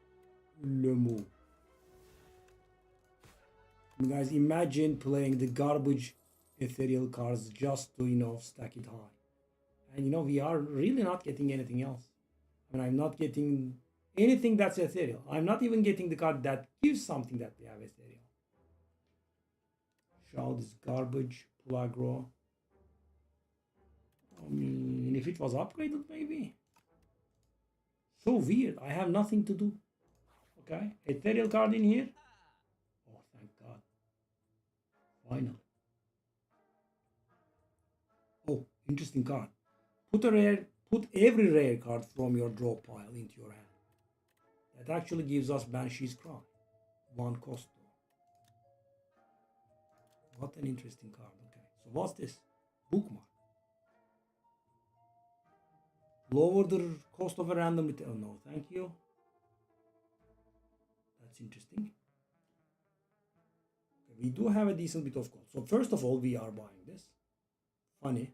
le move. And guys, imagine playing the garbage ethereal cards just to, stack it high. And, we are really not getting anything else. I mean, I'm not getting anything that's ethereal. I'm not even getting the card that gives something that we have ethereal. Shroud is garbage. Pull aggro. I mean, if it was upgraded, maybe. So weird. I have nothing to do. Okay. Ethereal card in here. Oh, thank God. Finally. Oh, interesting card. Put every rare card from your draw pile into your hand. That actually gives us Banshee's Cry. 1 cost though. What an interesting card. Okay. So what's this? Bookmark. Lower the cost of a random return. Oh, no, thank you. That's interesting. Okay, we do have a decent bit of gold. So first of all, we are buying this. Funny.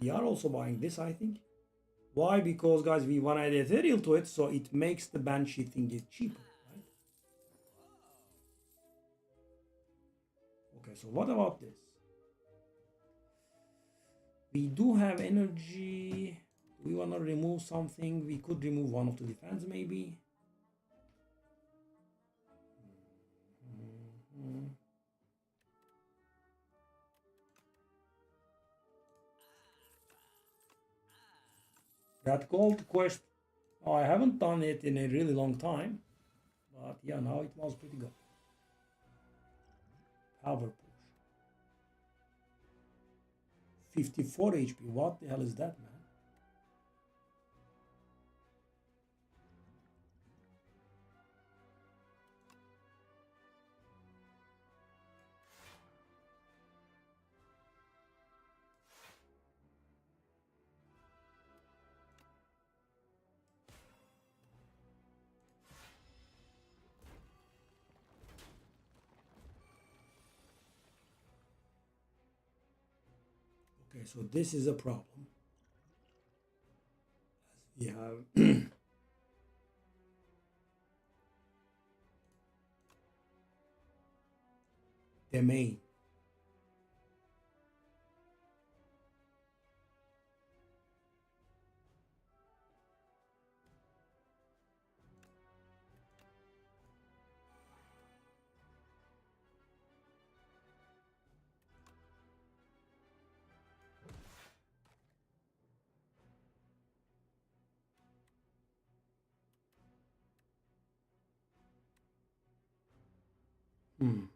We are also buying this, I think. Why? Because, guys, we want to add ethereal to it, so it makes the Banshee thing get cheaper, right? so what about this? We do have energy. Do we want to remove something? We could remove one of the defense maybe. That gold quest, oh, I haven't done it in a really long time. But yeah, now it was pretty good. Power push. 54 HP. What the hell is that, man? Okay, so this is a problem. As we have the main. Hmm.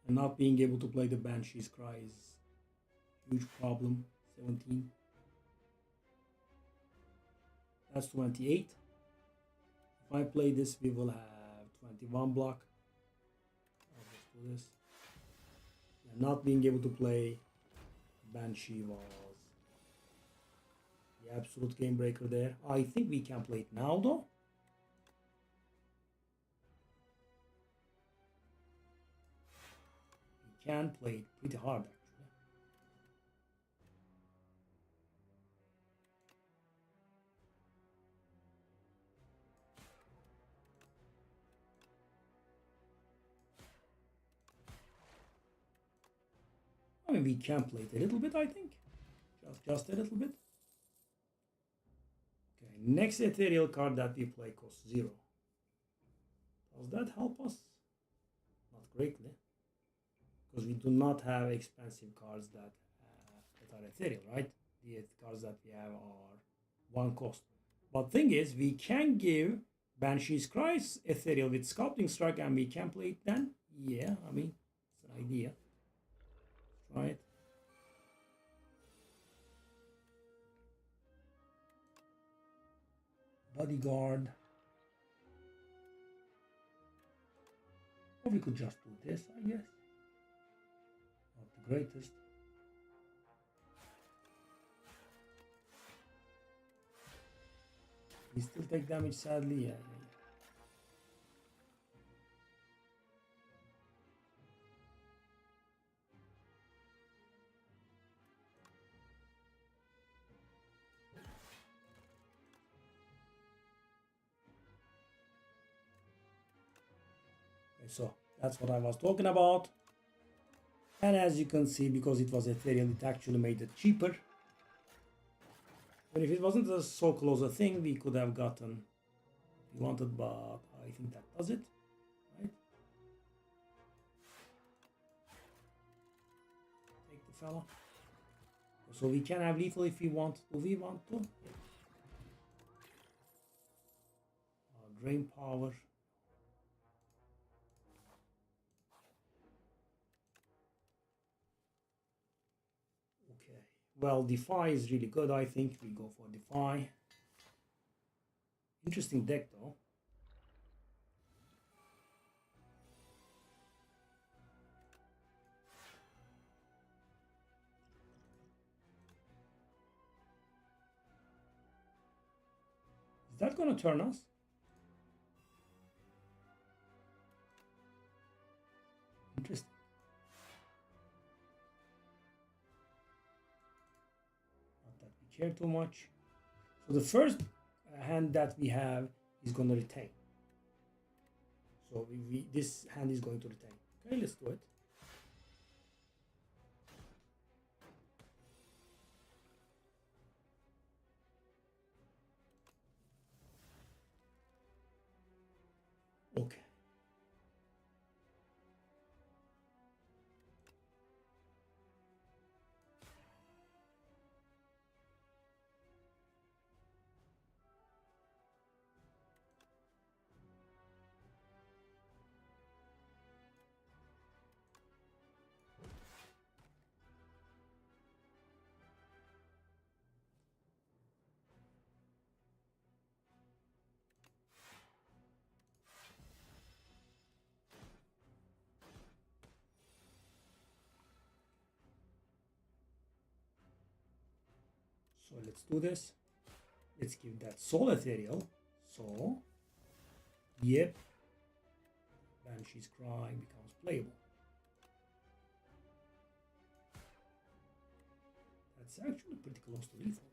And not being able to play the Banshee's Cry is a huge problem. 17. That's 28. If I play this, we will have 21 block. I'll just do this. And not being able to play Banshee was the absolute game breaker there. I think we can play it now though. We can play it pretty hard actually. I mean, we can play it a little bit, I think. Just a little bit. Okay, next ethereal card that we play costs 0. Does that help us? Not greatly. Because we do not have expensive cards that are ethereal, right? The cards that we have are 1 cost. But thing is, we can give Banshee's Cry ethereal with Sculpting Strike and we can play it then. Yeah, I mean, it's an idea. Right? Bodyguard. Or we could just do this, I guess. Not the greatest. We still take damage, sadly. Yeah. So that's what I was talking about. And as you can see, because it was ethereal, it actually made it cheaper. And if it wasn't so close a thing, we could have gotten what we wanted, but I think that does it. Right? Take the fella. So we can have lethal if we want to. We want to. Yeah. Drain power. Well, Defy is really good, I think. We go for Defy. Interesting deck, though. Is that going to turn us? Interesting. Not that we care too much. So the first hand that we have is going to retain. So this hand is going to retain. Okay, let's do it. Okay. So let's do this. Let's give that soul ethereal. So, yep, Banshee's Cry becomes playable. That's actually pretty close to lethal.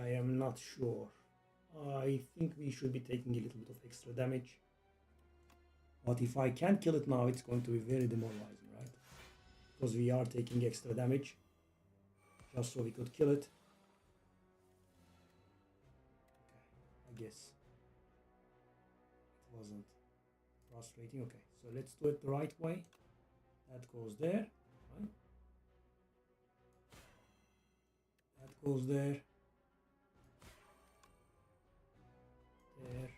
I am not sure. I think we should be taking a little bit of extra damage. But if I can't kill it now, it's going to be very demoralizing, right? Because we are taking extra damage. Just so we could kill it. Okay, I guess it wasn't frustrating. Okay, so let's do it the right way. That goes there, right? That goes there. There.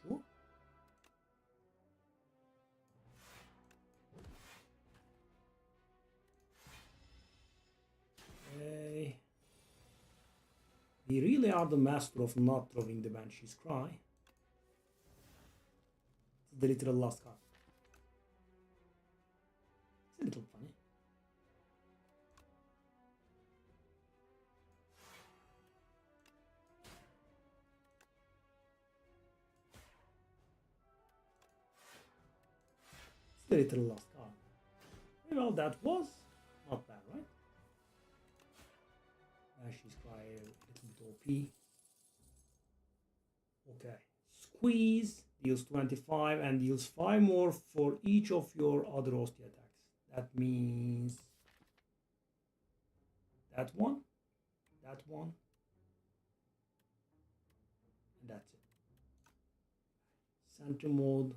Sure. Okay. We really are the master of not throwing the Banshee's Cry. It's the literal last card. It's a little funny. It's the literal last card. Well, that was not bad, right? Banshee's Cry a little bit OP. Okay. Squeeze deals 25 and deals 5 more for each of your other Osty attacks. That means that one, and that's it. Center mode.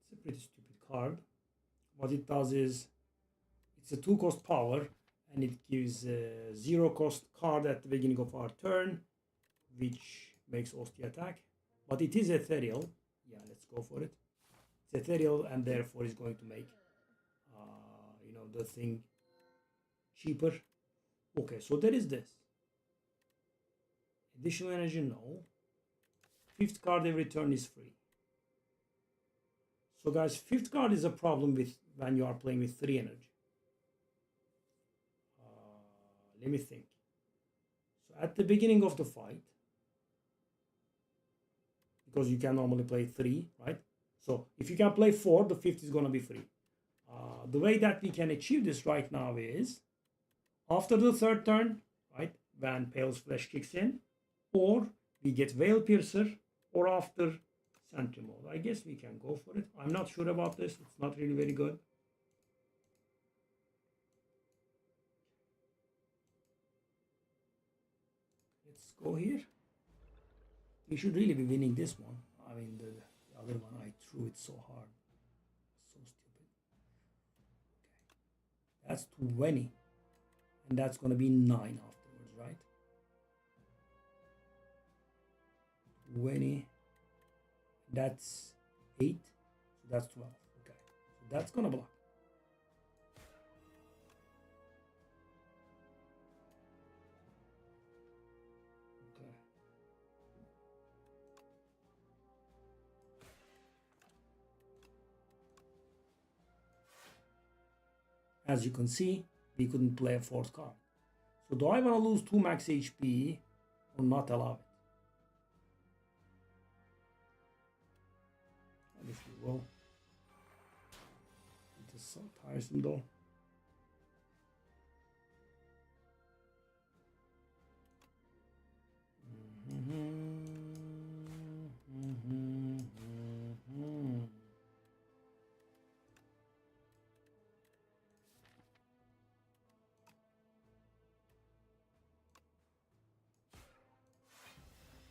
It's a pretty stupid card. What it does is it's a 2-cost power and it gives a 0-cost card at the beginning of our turn, which makes Osty attack. But it is ethereal. Yeah, let's go for it. It's ethereal and therefore is going to make the thing cheaper. Okay, so there is this. Additional energy, no. 5th card every turn is free. So guys, 5th card is a problem with when you are playing with 3 energy. Let me think. So at the beginning of the fight, because you can normally play 3, right? So if you can play 4, the 5th is going to be free. The way that we can achieve this right now is after the 3rd turn, right, when Pale's Flesh kicks in, or we get Veil Piercer, or after Sentry mode. I guess we can go for it. I'm not sure about this. It's not really very good. Let's go here. We should really be winning this one. I mean, the other one, I threw it so hard. So stupid. Okay. That's 20. And that's going to be 9 afterwards, right? 20. That's 8. So that's 12. Okay. So that's going to block. As you can see, we couldn't play a fourth card. So do I want to lose 2 max HP or not allow it? And if you will. It is so tiresome though.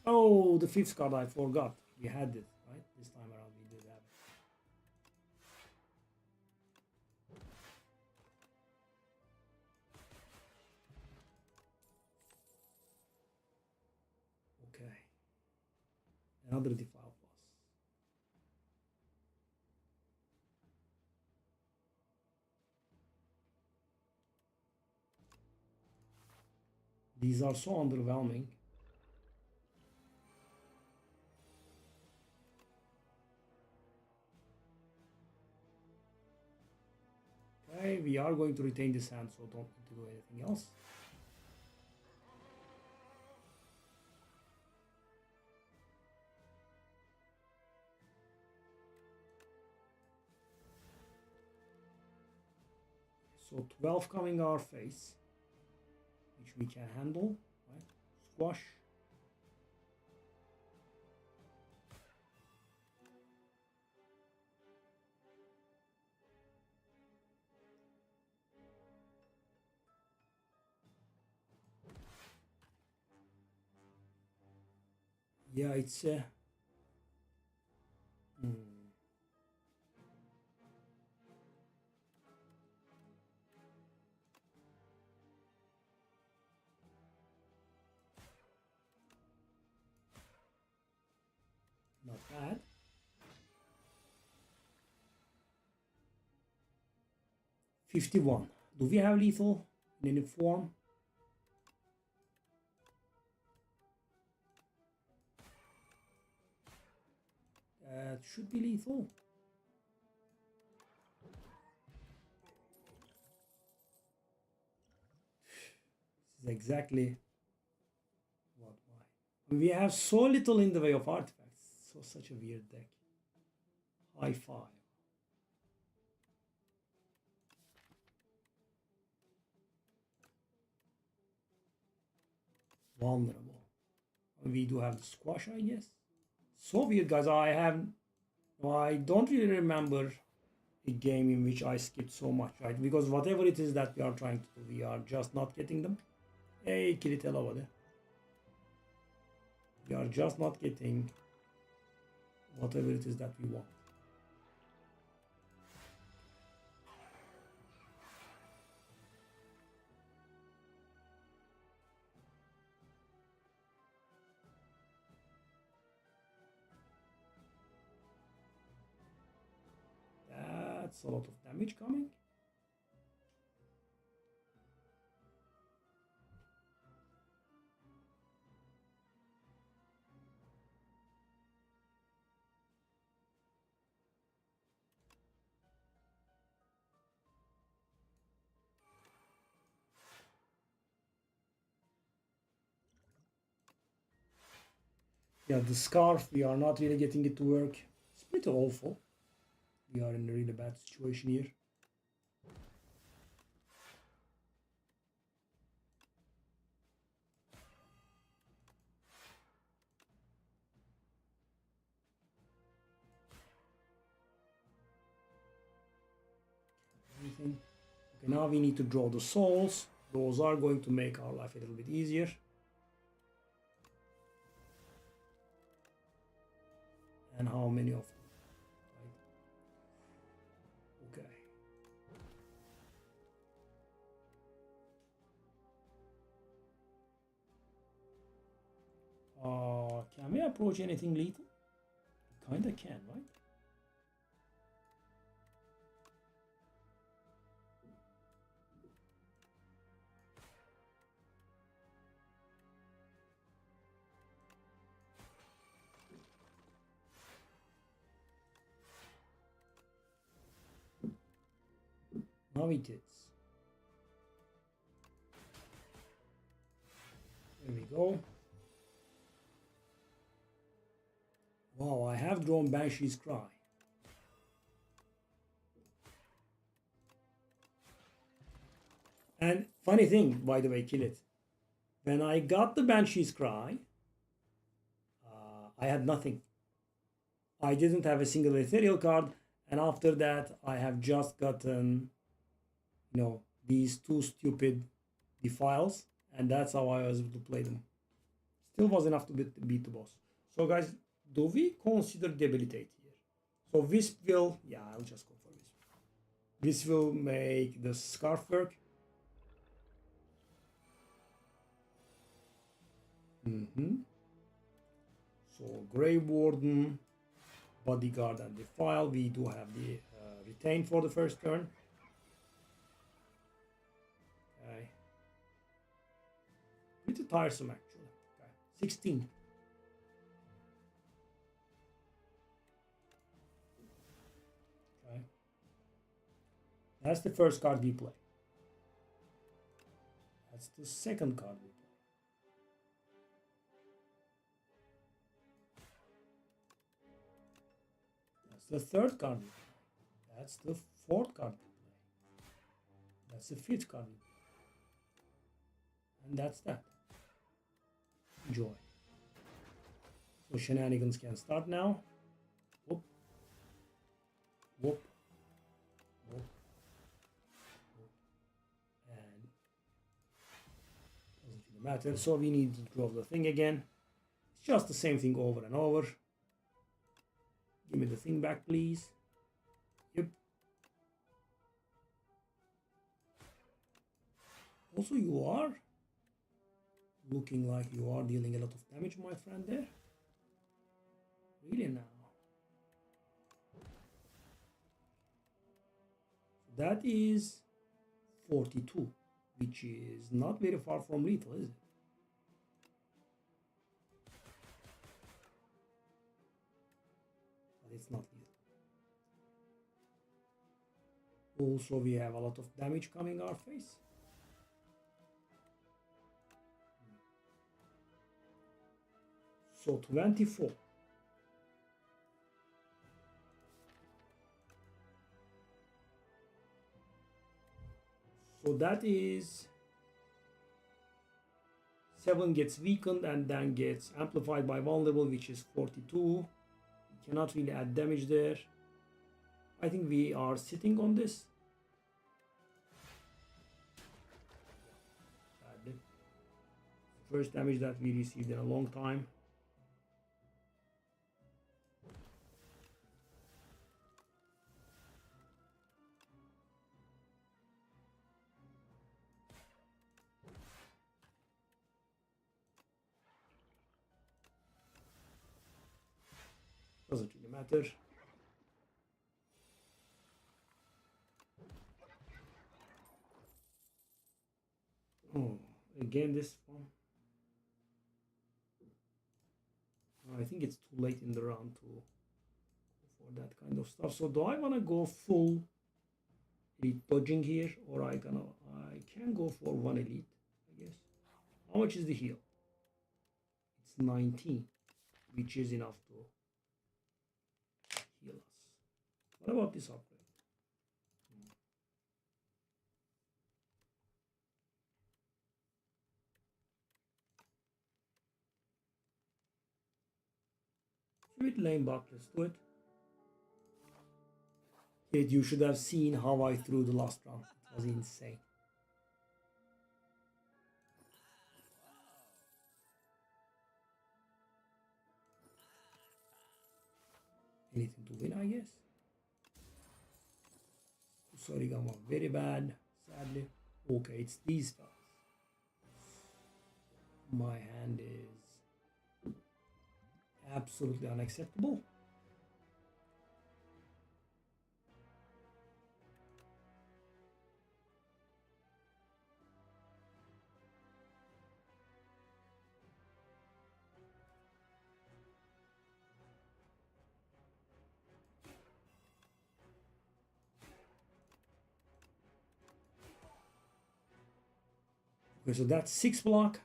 Oh, the fifth card I forgot. We had it, right? This time around we did have it. Okay. Another defile plus. These are so underwhelming. Okay, we are going to retain this hand, so don't need to do anything else. So 12 coming our face, which we can handle, right? Squash. Yeah, it's not bad. $51. Do we have lethal in any form? That should be lethal. This is exactly what why. We have so little in the way of artifacts. So such a weird deck. High five. Vulnerable. We do have the squash, I guess. So weird, guys. I don't really remember a game in which I skipped so much, right? Because whatever it is that we are trying to do, we are just not getting them. Hey, Kiritel over there. We are just not getting whatever it is that we want. That's a lot of damage coming. Yeah, the scarf, we are not really getting it to work. It's pretty awful. We are in a really bad situation here. Anything? Okay, now we need to draw the souls. Those are going to make our life a little bit easier. And how many of them? Right. Okay. Can we approach anything lethal? Kinda can, right? now it is. There we go. Wow, I have drawn Banshee's Cry. And funny thing, by the way, kill it. When I got the Banshee's Cry, I had nothing. I didn't have a single ethereal card, and after that, I have just gotten, you know, these two stupid defiles, and that's how I was able to play them. Still was enough to beat the boss. So guys, do we consider debilitate here? So Wisp will, yeah, I'll just go for Wisp. This will make the scarf work. So Grave Warden, Bodyguard, and Defile. We do have the retain for the first turn. Okay. Pretty tiresome actually. Okay. 16. Okay. That's the first card we play. That's the second card we play. That's the third card we play. That's the fourth card we play. That's the fifth card we play. And that's that. Enjoy. So shenanigans can start now. Whoop. Whoop. Whoop. Whoop. And doesn't really matter. So we need to draw the thing again. It's just the same thing over and over. Give me the thing back, please. Yep. Also, you are looking like you are dealing a lot of damage, my friend, there. Really now. That is 42, which is not very far from lethal, is it? But it's not lethal. Also, we have a lot of damage coming our face. So 24. So that is 7 gets weakened and then gets amplified by vulnerable, which is 42. We cannot really add damage there. I think we are sitting on this. Sadly. First damage that we received in a long time. Doesn't really matter. Oh, again this one. I think it's too late in the round to go for that kind of stuff. So do I want to go full elite dodging here, or I can go for one elite, I guess. How much is the heal? It's 19, which is enough to heal us. What about this upgrade? It's a bit lame, but let's do it. Kid, you should have seen how I threw the last round. It was insane. Anything to win, I guess. Sorry, Gamma. Very bad, sadly. Okay, it's these fellas. My hand is absolutely unacceptable. Okay, so that's 6 block.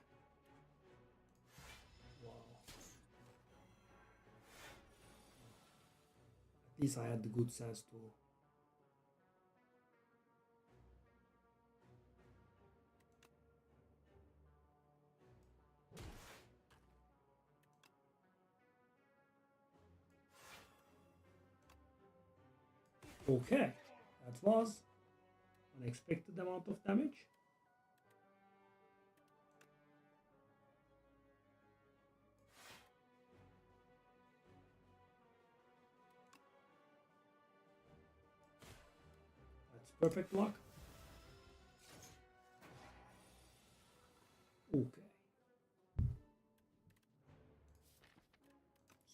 Wow. At least I had the good sense to. Okay, that was unexpected amount of damage. That's perfect block. Okay.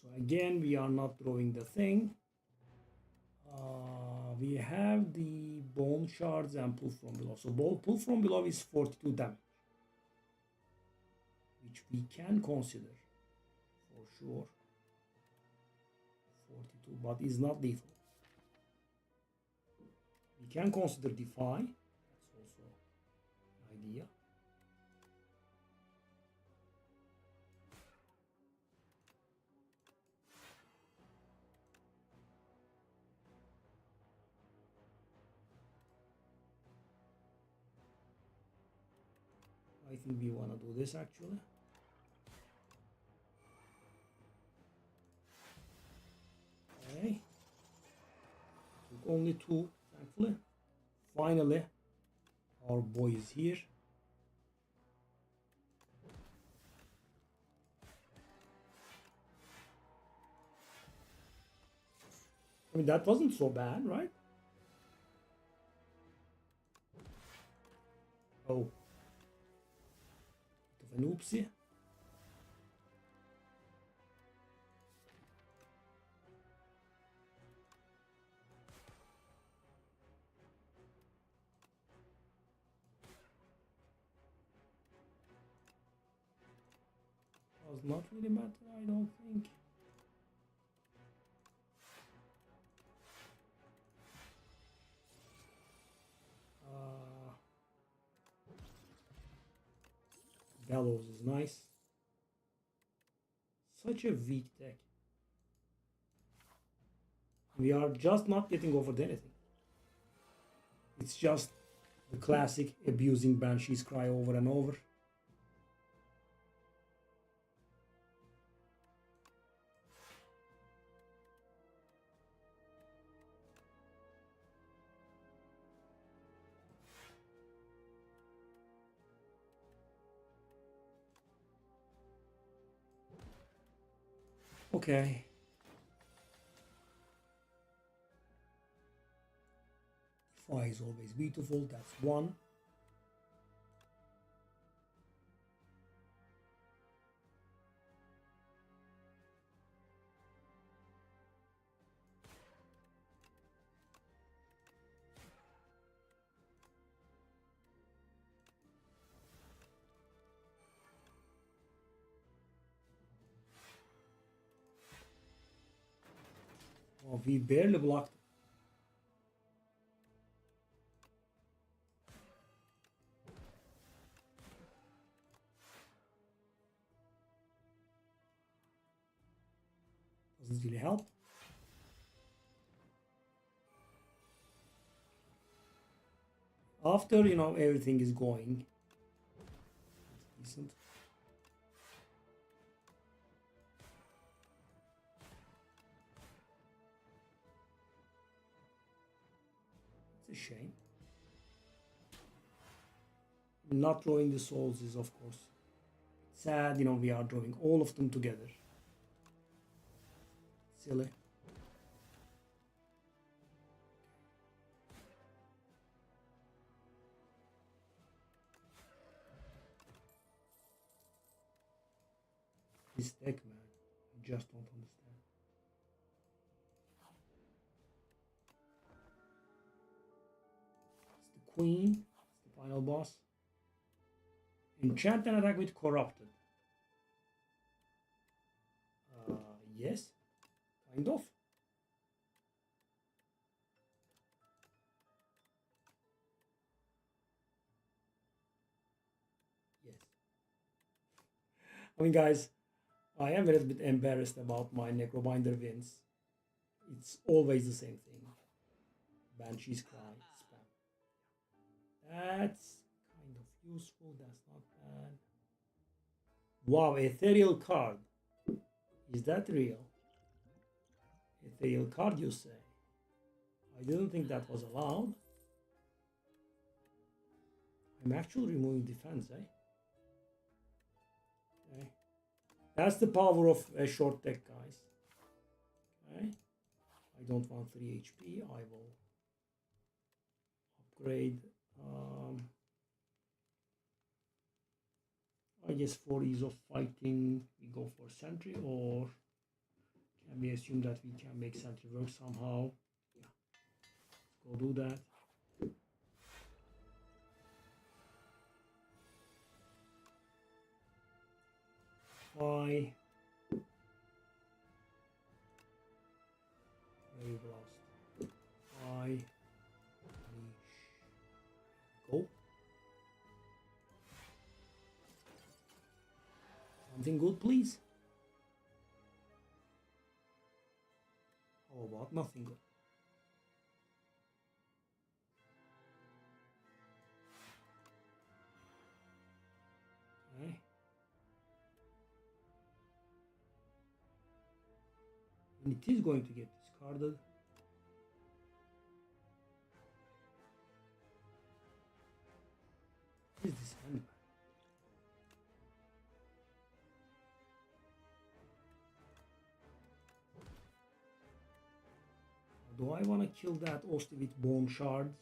So again, we are not drawing the thing. We have the bone shards and pull from below. So pull from below is 42 damage, which we can consider for sure. 42, but is not lethal. We can consider defy. That's also an idea. I think we want to do this actually. Okay. Took only 2, thankfully. Finally, our boy is here. I mean, that wasn't so bad, right? Oh. Bit of an oopsie. Does not really matter, I don't think. Bellows is nice. Such a weak deck. We are just not getting offered anything. It's just the classic abusing Banshee's Cry over and over. Okay. Defy is always beautiful, that's 1. Oh, we barely blocked. Doesn't really help. After, everything is going. It's decent. It's a shame. Not drawing the souls is, of course, sad. We are drawing all of them together. Silly. This deck, man, I just don't understand. It's the queen. It's the final boss. Enchant and attack with corrupted. Yes, kind of. I mean, guys, I am a little bit embarrassed about my Necrobinder wins. It's always the same thing. Banshee's Cry, spam. That's kind of useful. That's not bad. Wow, ethereal card. Is that real? Ethereal card, you say? I didn't think that was allowed. I'm actually removing defense, eh? Okay. That's the power of a short deck, guys. Okay. I don't want 3 HP. I will upgrade. I guess for ease of fighting, we go for sentry, or can we assume that we can make sentry work somehow? Yeah, let's go do that. Why? Very lost. Why? Go. Something good, please. How about nothing good? Okay. And it is going to get discarded. What is this handbag? Do I want to kill that Osti with bone shards?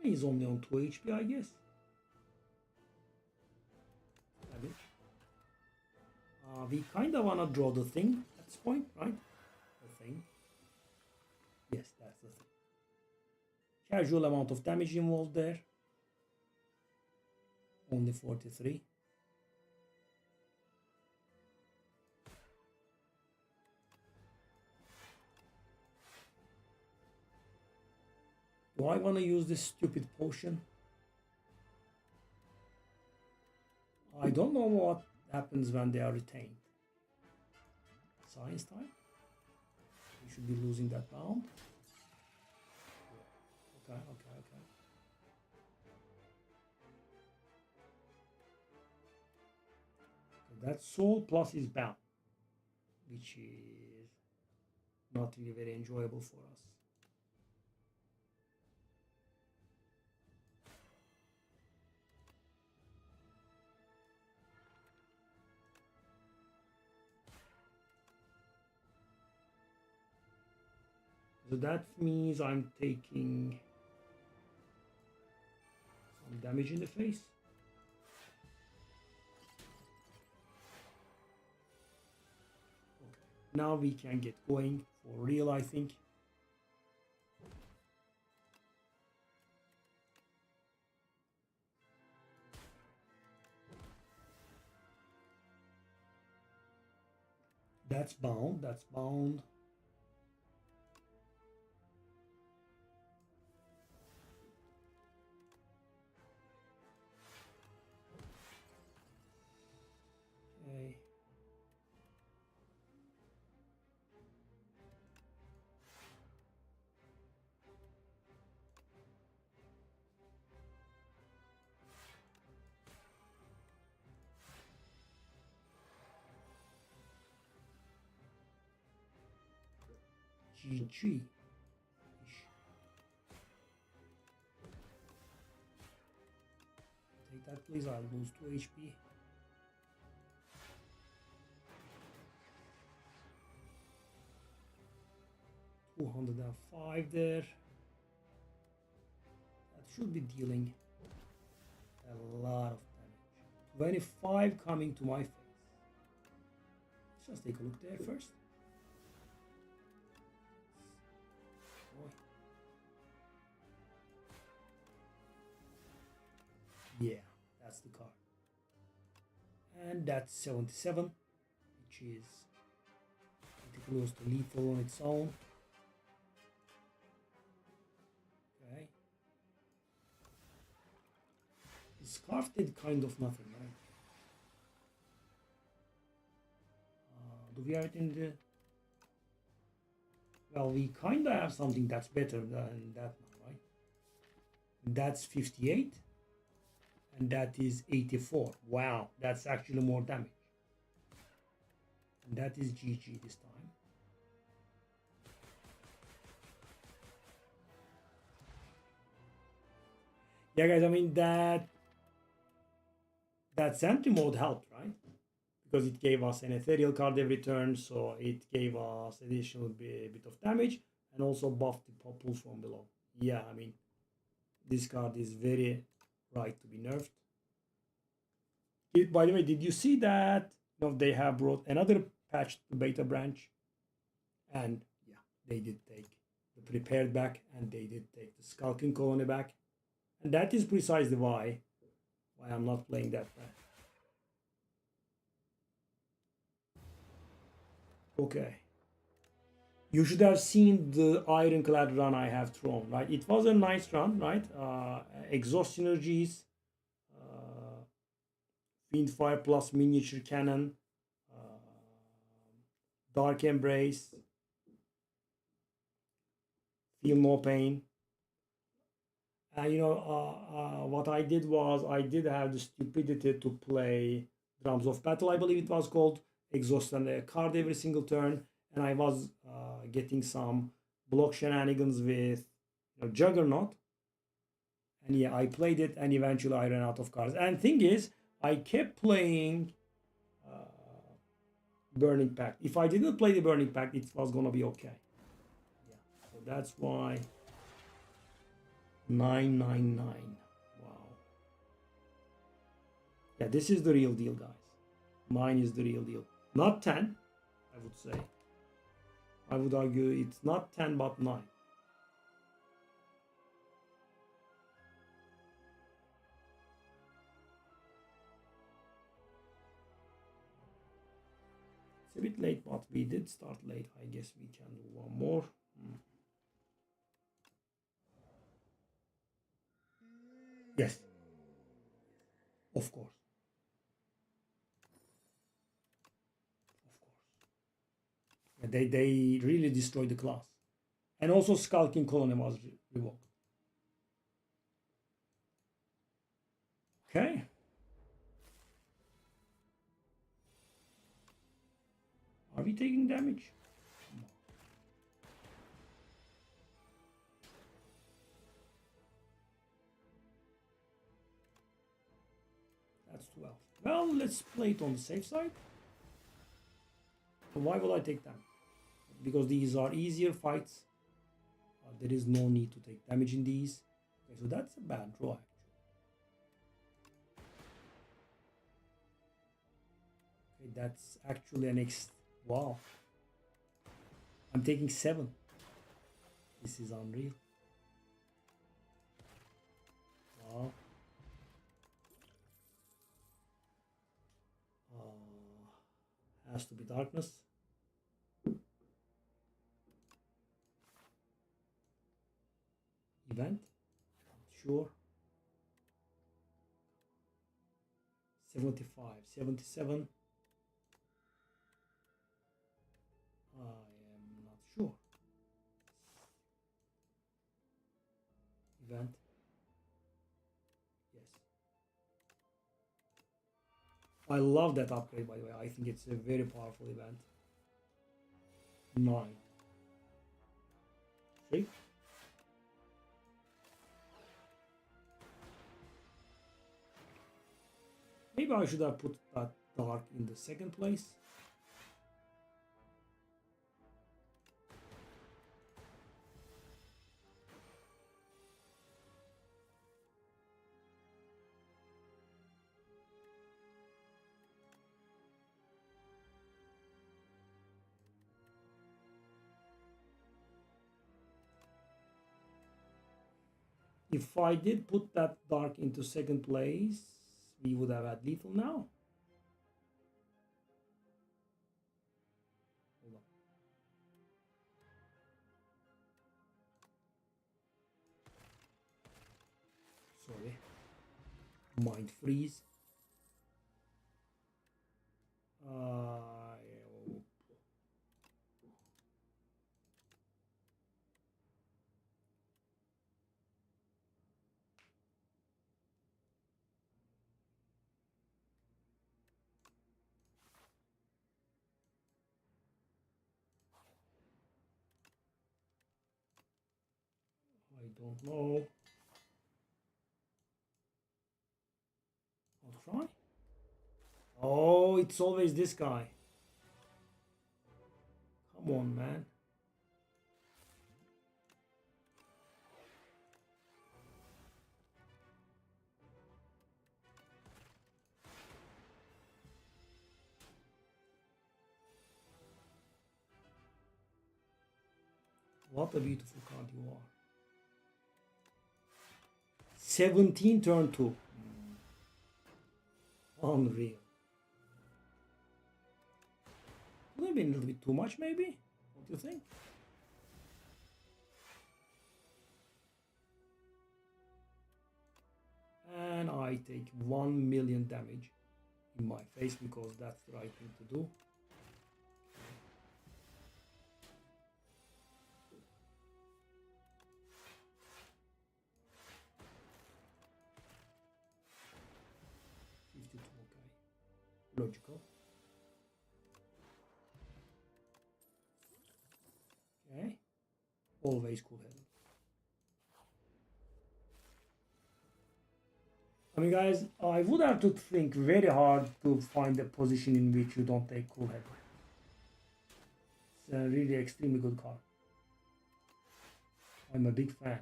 He's only on 2 HP, I guess. We kind of want to draw the thing at this point, right? The thing. Yes, that's the thing. Casual amount of damage involved there. Only 43. Do I want to use this stupid potion? I don't know what happens when they are retained. Science time? We should be losing that bound. Okay. That's soul plus is bound, which is not really very enjoyable for us. So that means I'm taking some damage in the face. Okay. Now we can get going for real, I think. That's bound. That's bound. Okay. GG. Take that, please. I'll lose 2 HP. $205 there. That should be dealing a lot of damage. 25 coming to my face. Let's just take a look there first. Yeah, that's the card. And that's 77, which is pretty close to lethal on its own. Okay. The scarf did kind of nothing, right? we have it in the... Well, we kind of have something that's better than that now, right? That's 58. And that is 84. Wow, that's actually more damage. And that is GG this time. Yeah, guys, I mean, that sentry mode helped, right? Because it gave us an ethereal card every turn, so it gave us additional bit of damage and also buffed the pulse from below. Yeah, I mean, this card is very right to be nerfed. By the way, did you see that they have brought another patch to beta branch? And yeah, they did take the prepared back and they did take the skulking colony back. And that is precisely why I'm not playing that bad. Okay. You should have seen the ironclad run I have thrown, right? It was a nice run, right? Exhaust synergies, Fiendfire plus miniature cannon, Dark Embrace, Feel No Pain. What I did was I did have the stupidity to play Drums of Battle, I believe it was called, exhaust and a card every single turn, and I was getting some block shenanigans with Juggernaut, and yeah, I played it, and eventually I ran out of cards. And thing is, I kept playing Burning Pact. If I didn't play the Burning Pact, it was gonna be okay. Yeah, so that's why 999. Wow. Yeah, this is the real deal, guys. 9 is the real deal. Not 10, I would say. I would argue it's not 10, but 9. It's a bit late, but we did start late. I guess we can do one more. Yes. Of course. They really destroyed the class. And also Skulking Colony was revoked. Okay. Are we taking damage? That's 12. Well, let's play it on the safe side. Why will I take them? Because these are easier fights. There is no need to take damage in these. Okay, so that's a bad draw, actually. Okay, that's actually an X. Wow. I'm taking 7. This is unreal. Wow. Has to be darkness. Event. Sure. 75, 77. I am not sure. Event. Yes. I love that upgrade, by the way. I think it's a very powerful event. 9. 3. Maybe I should have put that dark in the second place. If I did put that dark into second place, we would have had lethal now. Hold on. Sorry. Mind freeze. don't know. I'll try. Oh, it's always this guy. Come on, man. What a beautiful card you are. 17 turn 2. Unreal. Could have been a little bit too much, maybe? What do you think? And I take 1 million damage in my face because that's the right thing to do. Okay. Logical. Okay. Always cool headed. I mean, guys, I would have to think very hard to find a position in which you don't take cool head. It's a really extremely good card. I'm a big fan.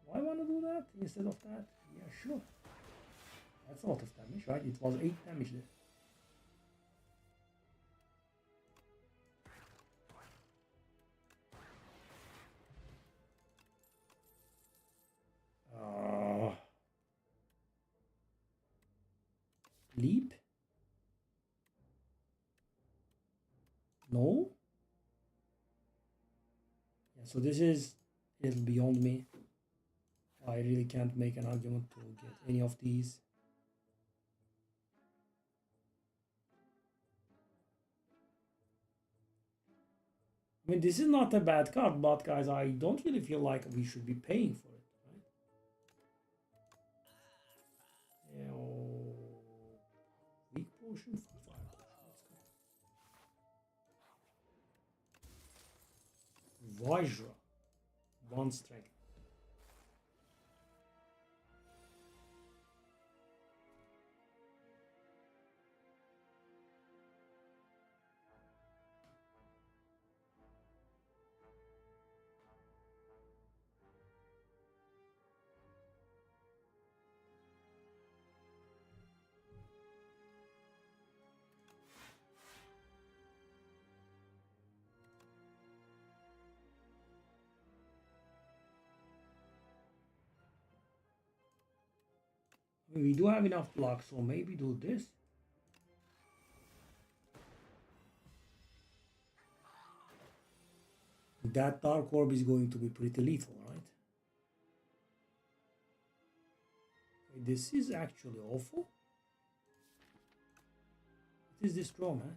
Why want to do that instead of that? Yeah, sure. That's a lot of damage, right? It was 8 damage there. Leap? No? Yeah, so this is a little beyond me. I really can't make an argument to get any of these. I mean, this is not a bad card, but guys, I don't really feel like we should be paying for it, right? Weak potion for fire potion. Let's go. Vajra. 1 strength. We do have enough block, so maybe do this. That Dark Orb is going to be pretty lethal, right? This is actually awful. What is this draw, man?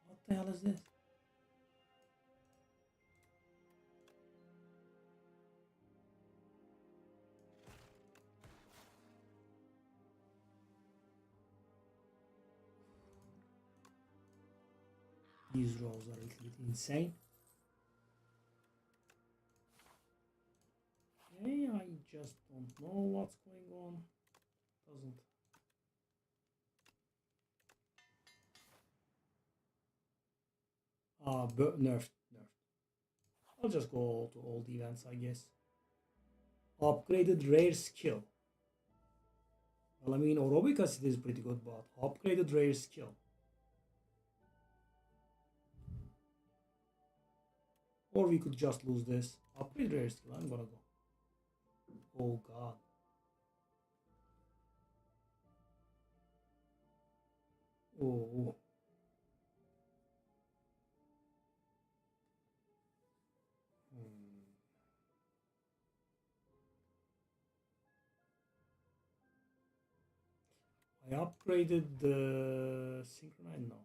What the hell is this? These rolls are a little bit insane. Okay, I just don't know what's going on. Doesn't. But nerfed. I'll just go to all the events, I guess. Upgraded rare skill. Well, I mean, aerobic acid is pretty good, but upgraded rare skill. Or we could just lose this. Upgrade rare skill, I'm gonna go. Oh god. Oh. I upgraded the synchronize. No.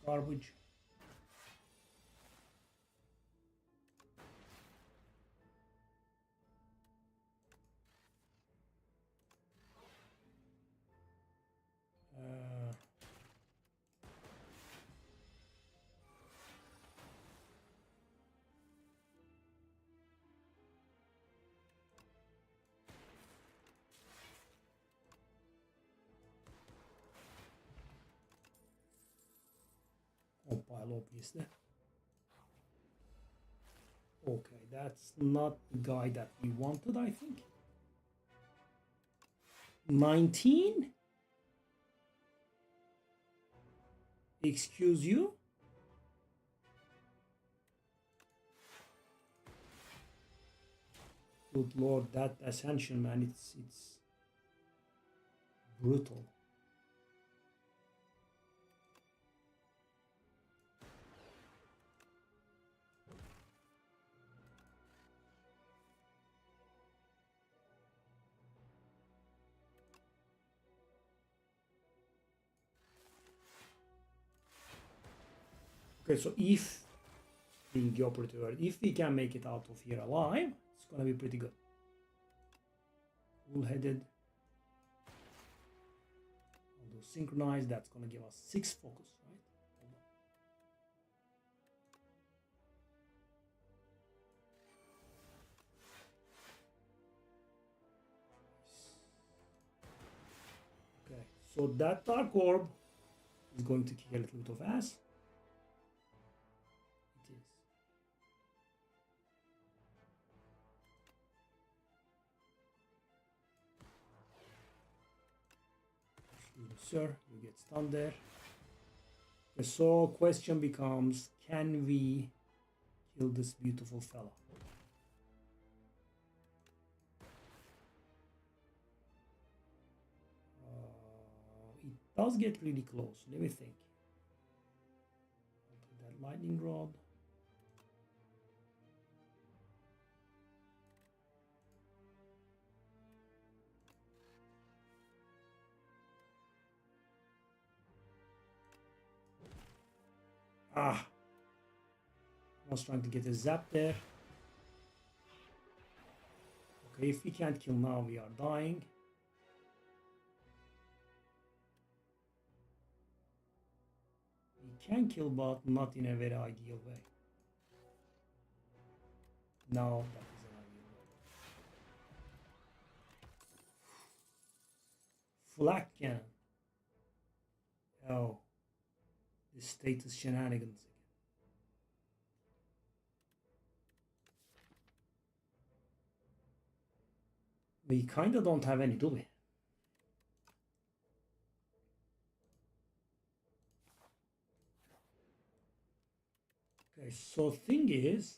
Garbage. Compile, obviously. Okay, that's not the guy that we wanted, I think. 19? Excuse you? Good lord, that Ascension, man, it's brutal. Okay, so if being the operative word, if we can make it out of here alive, it's gonna be pretty good. Cool-headed. Although synchronized, that's gonna give us 6 focus, right? Okay, so that dark orb is going to kick a little bit of ass. It is. Sir, you get stunned there. Okay, so question becomes, can we kill this beautiful fella? It does get really close. Let me think. I'll put that lightning rod. I was trying to get a zap there. Okay, if we can't kill now, we are dying. We can kill, but not in a very ideal way. No, that is an ideal way. Flak cannon. Oh, the status shenanigans. We kind of don't have any, do we? Okay, so thing is,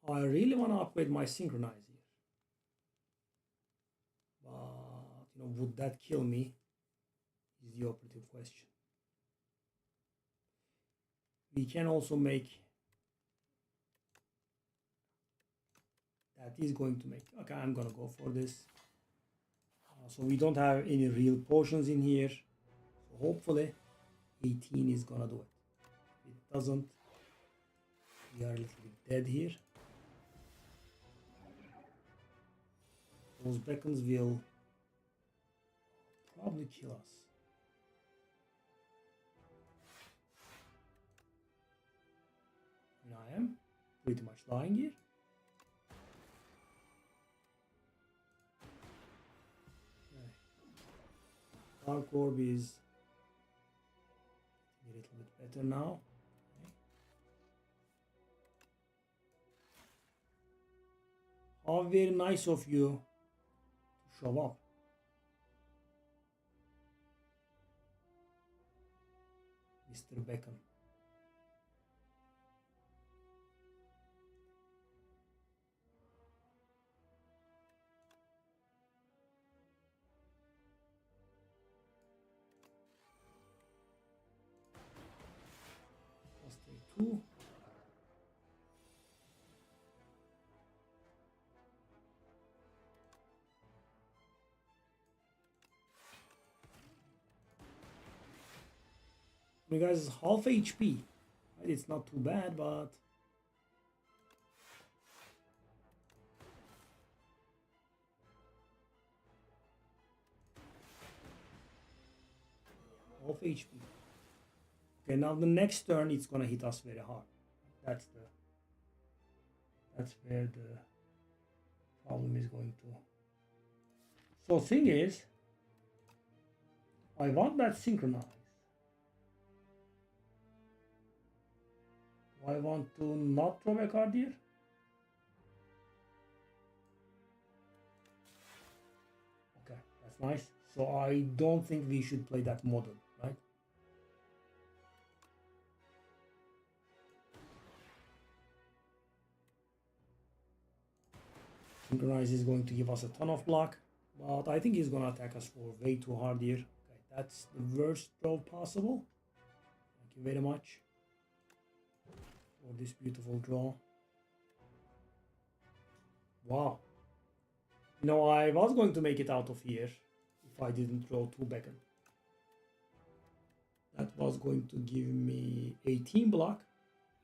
I really want to upgrade my synchronize here. But, you know, would that kill me? Is the operative question. We can also make... That is going to make... Okay, I'm going to go for this. So we don't have any real potions in here. So hopefully 18 is going to do it. If it doesn't, we are a little bit dead here. Those beacons will probably kill us. And I am pretty much dying here. Okay. Dark orb is a little bit better now. Okay. How very nice of you to show up. Mr. Beckham. Let's take 2. I mean, guys, it's half HP. Right? It's not too bad, but half HP. Okay, now the next turn it's gonna hit us very hard. That's where the problem is going to. So thing is, I want that synchronize. Do I want to not throw a card here? Okay, that's nice. So I don't think we should play that model, right? Synchronize is going to give us a ton of block, but I think he's going to attack us for way too hard here. Okay, that's the worst draw possible. Thank you very much for this beautiful draw. Wow. You know, I was going to make it out of here if I didn't draw 2 beacon. That was going to give me 18 block,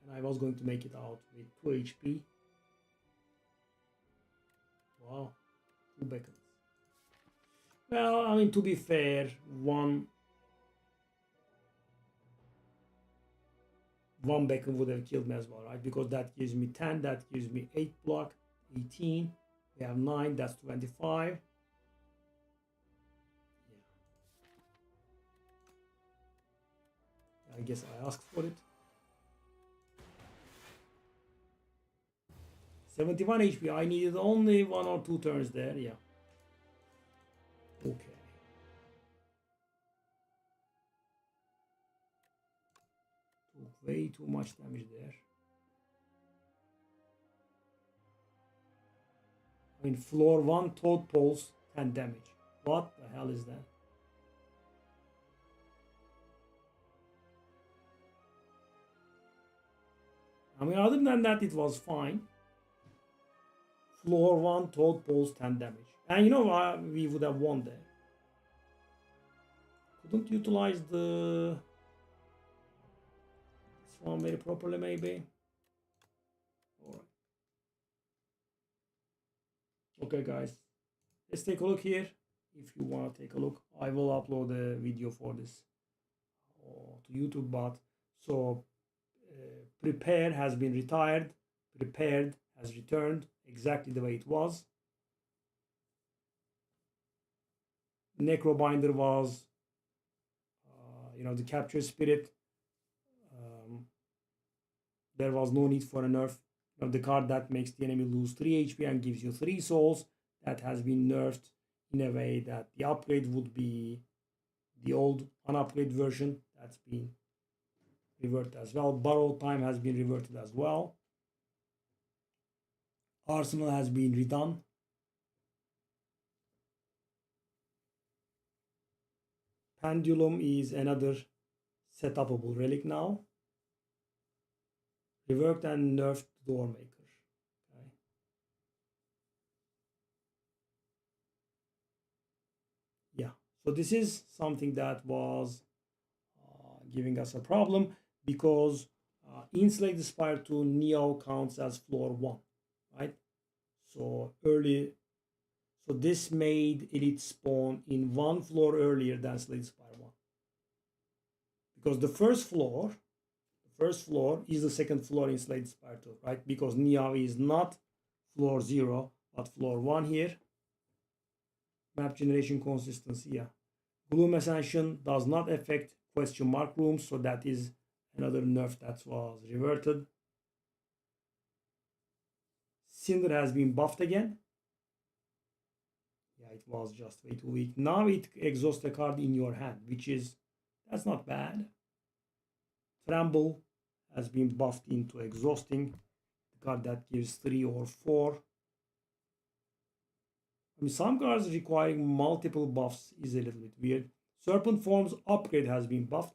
and I was going to make it out with 2 HP. Wow, 2 beacons. Well, I mean, to be fair, one beacon would have killed me as well, right? Because that gives me 10, that gives me 8 block, 18. We have 9, that's 25. Yeah. I guess I asked for it. 71 HP. I needed only 1 or 2 turns there. Yeah. Okay. Took way too much damage there. I mean, floor 1 toad poles 10 damage. What the hell is that? I mean, other than that, it was fine. Floor 1 toad poles 10 damage. And you know, we would have won there. Couldn't utilize this one very properly, maybe. Alright. Okay, guys. Let's take a look here. If you want to take a look, I will upload a video for this to YouTube. But so prepare has been retired. Prepared has returned exactly the way it was. Necrobinder was, you know, the capture spirit. There was no need for a nerf. You know, the card that makes the enemy lose 3 HP and gives you 3 souls, that has been nerfed in a way that the upgrade would be the old unupgraded version. That's been reverted as well. Borrow time has been reverted as well. Arsenal has been redone. Pendulum is another setupable relic now. Reworked and nerfed Doormaker. Okay. Yeah, so this is something that was giving us a problem because Enslaved Spire 2 Neo counts as floor 1, right? So early, so this made Elite spawn in 1 floor earlier than Slade Spire 1. Because the first floor is the second floor in Slade Spire 2, right? Because Neo is not floor 0, but floor 1 here. Map generation consistency, yeah. Gloom Ascension does not affect question mark rooms, so that is another nerf that was reverted. Cinder has been buffed again. Yeah, it was just way too weak. Now it exhausts a card in your hand, which is, that's not bad. Tremble has been buffed into exhausting, the card that gives 3 or 4. I mean, some cards requiring multiple buffs is a little bit weird. Serpent Form's upgrade has been buffed,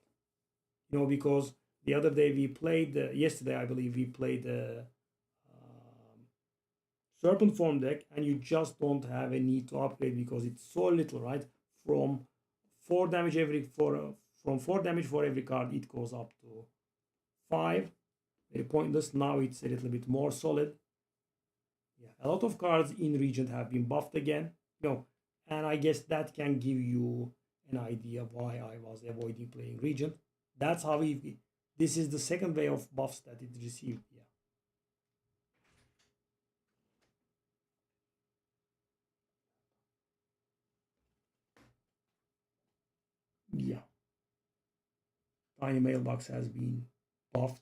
you know, because the other day we played, yesterday I believe we played Serpent Form deck, and you just don't have a need to upgrade because it's so little, right? From 4 damage every from 4 damage for every card, it goes up to 5. Very pointless. Now it's a little bit more solid. Yeah, a lot of cards in Regent have been buffed again. And I guess that can give you an idea why I was avoiding playing Regent. That's how this is the second wave of buffs that it received. Yeah. Tiny Mailbox has been buffed.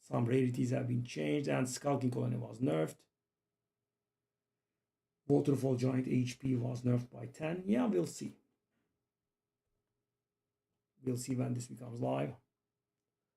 Some rarities have been changed, and Skulking Colony was nerfed. Waterfall Giant HP was nerfed by 10. Yeah, we'll see. We'll see when this becomes live.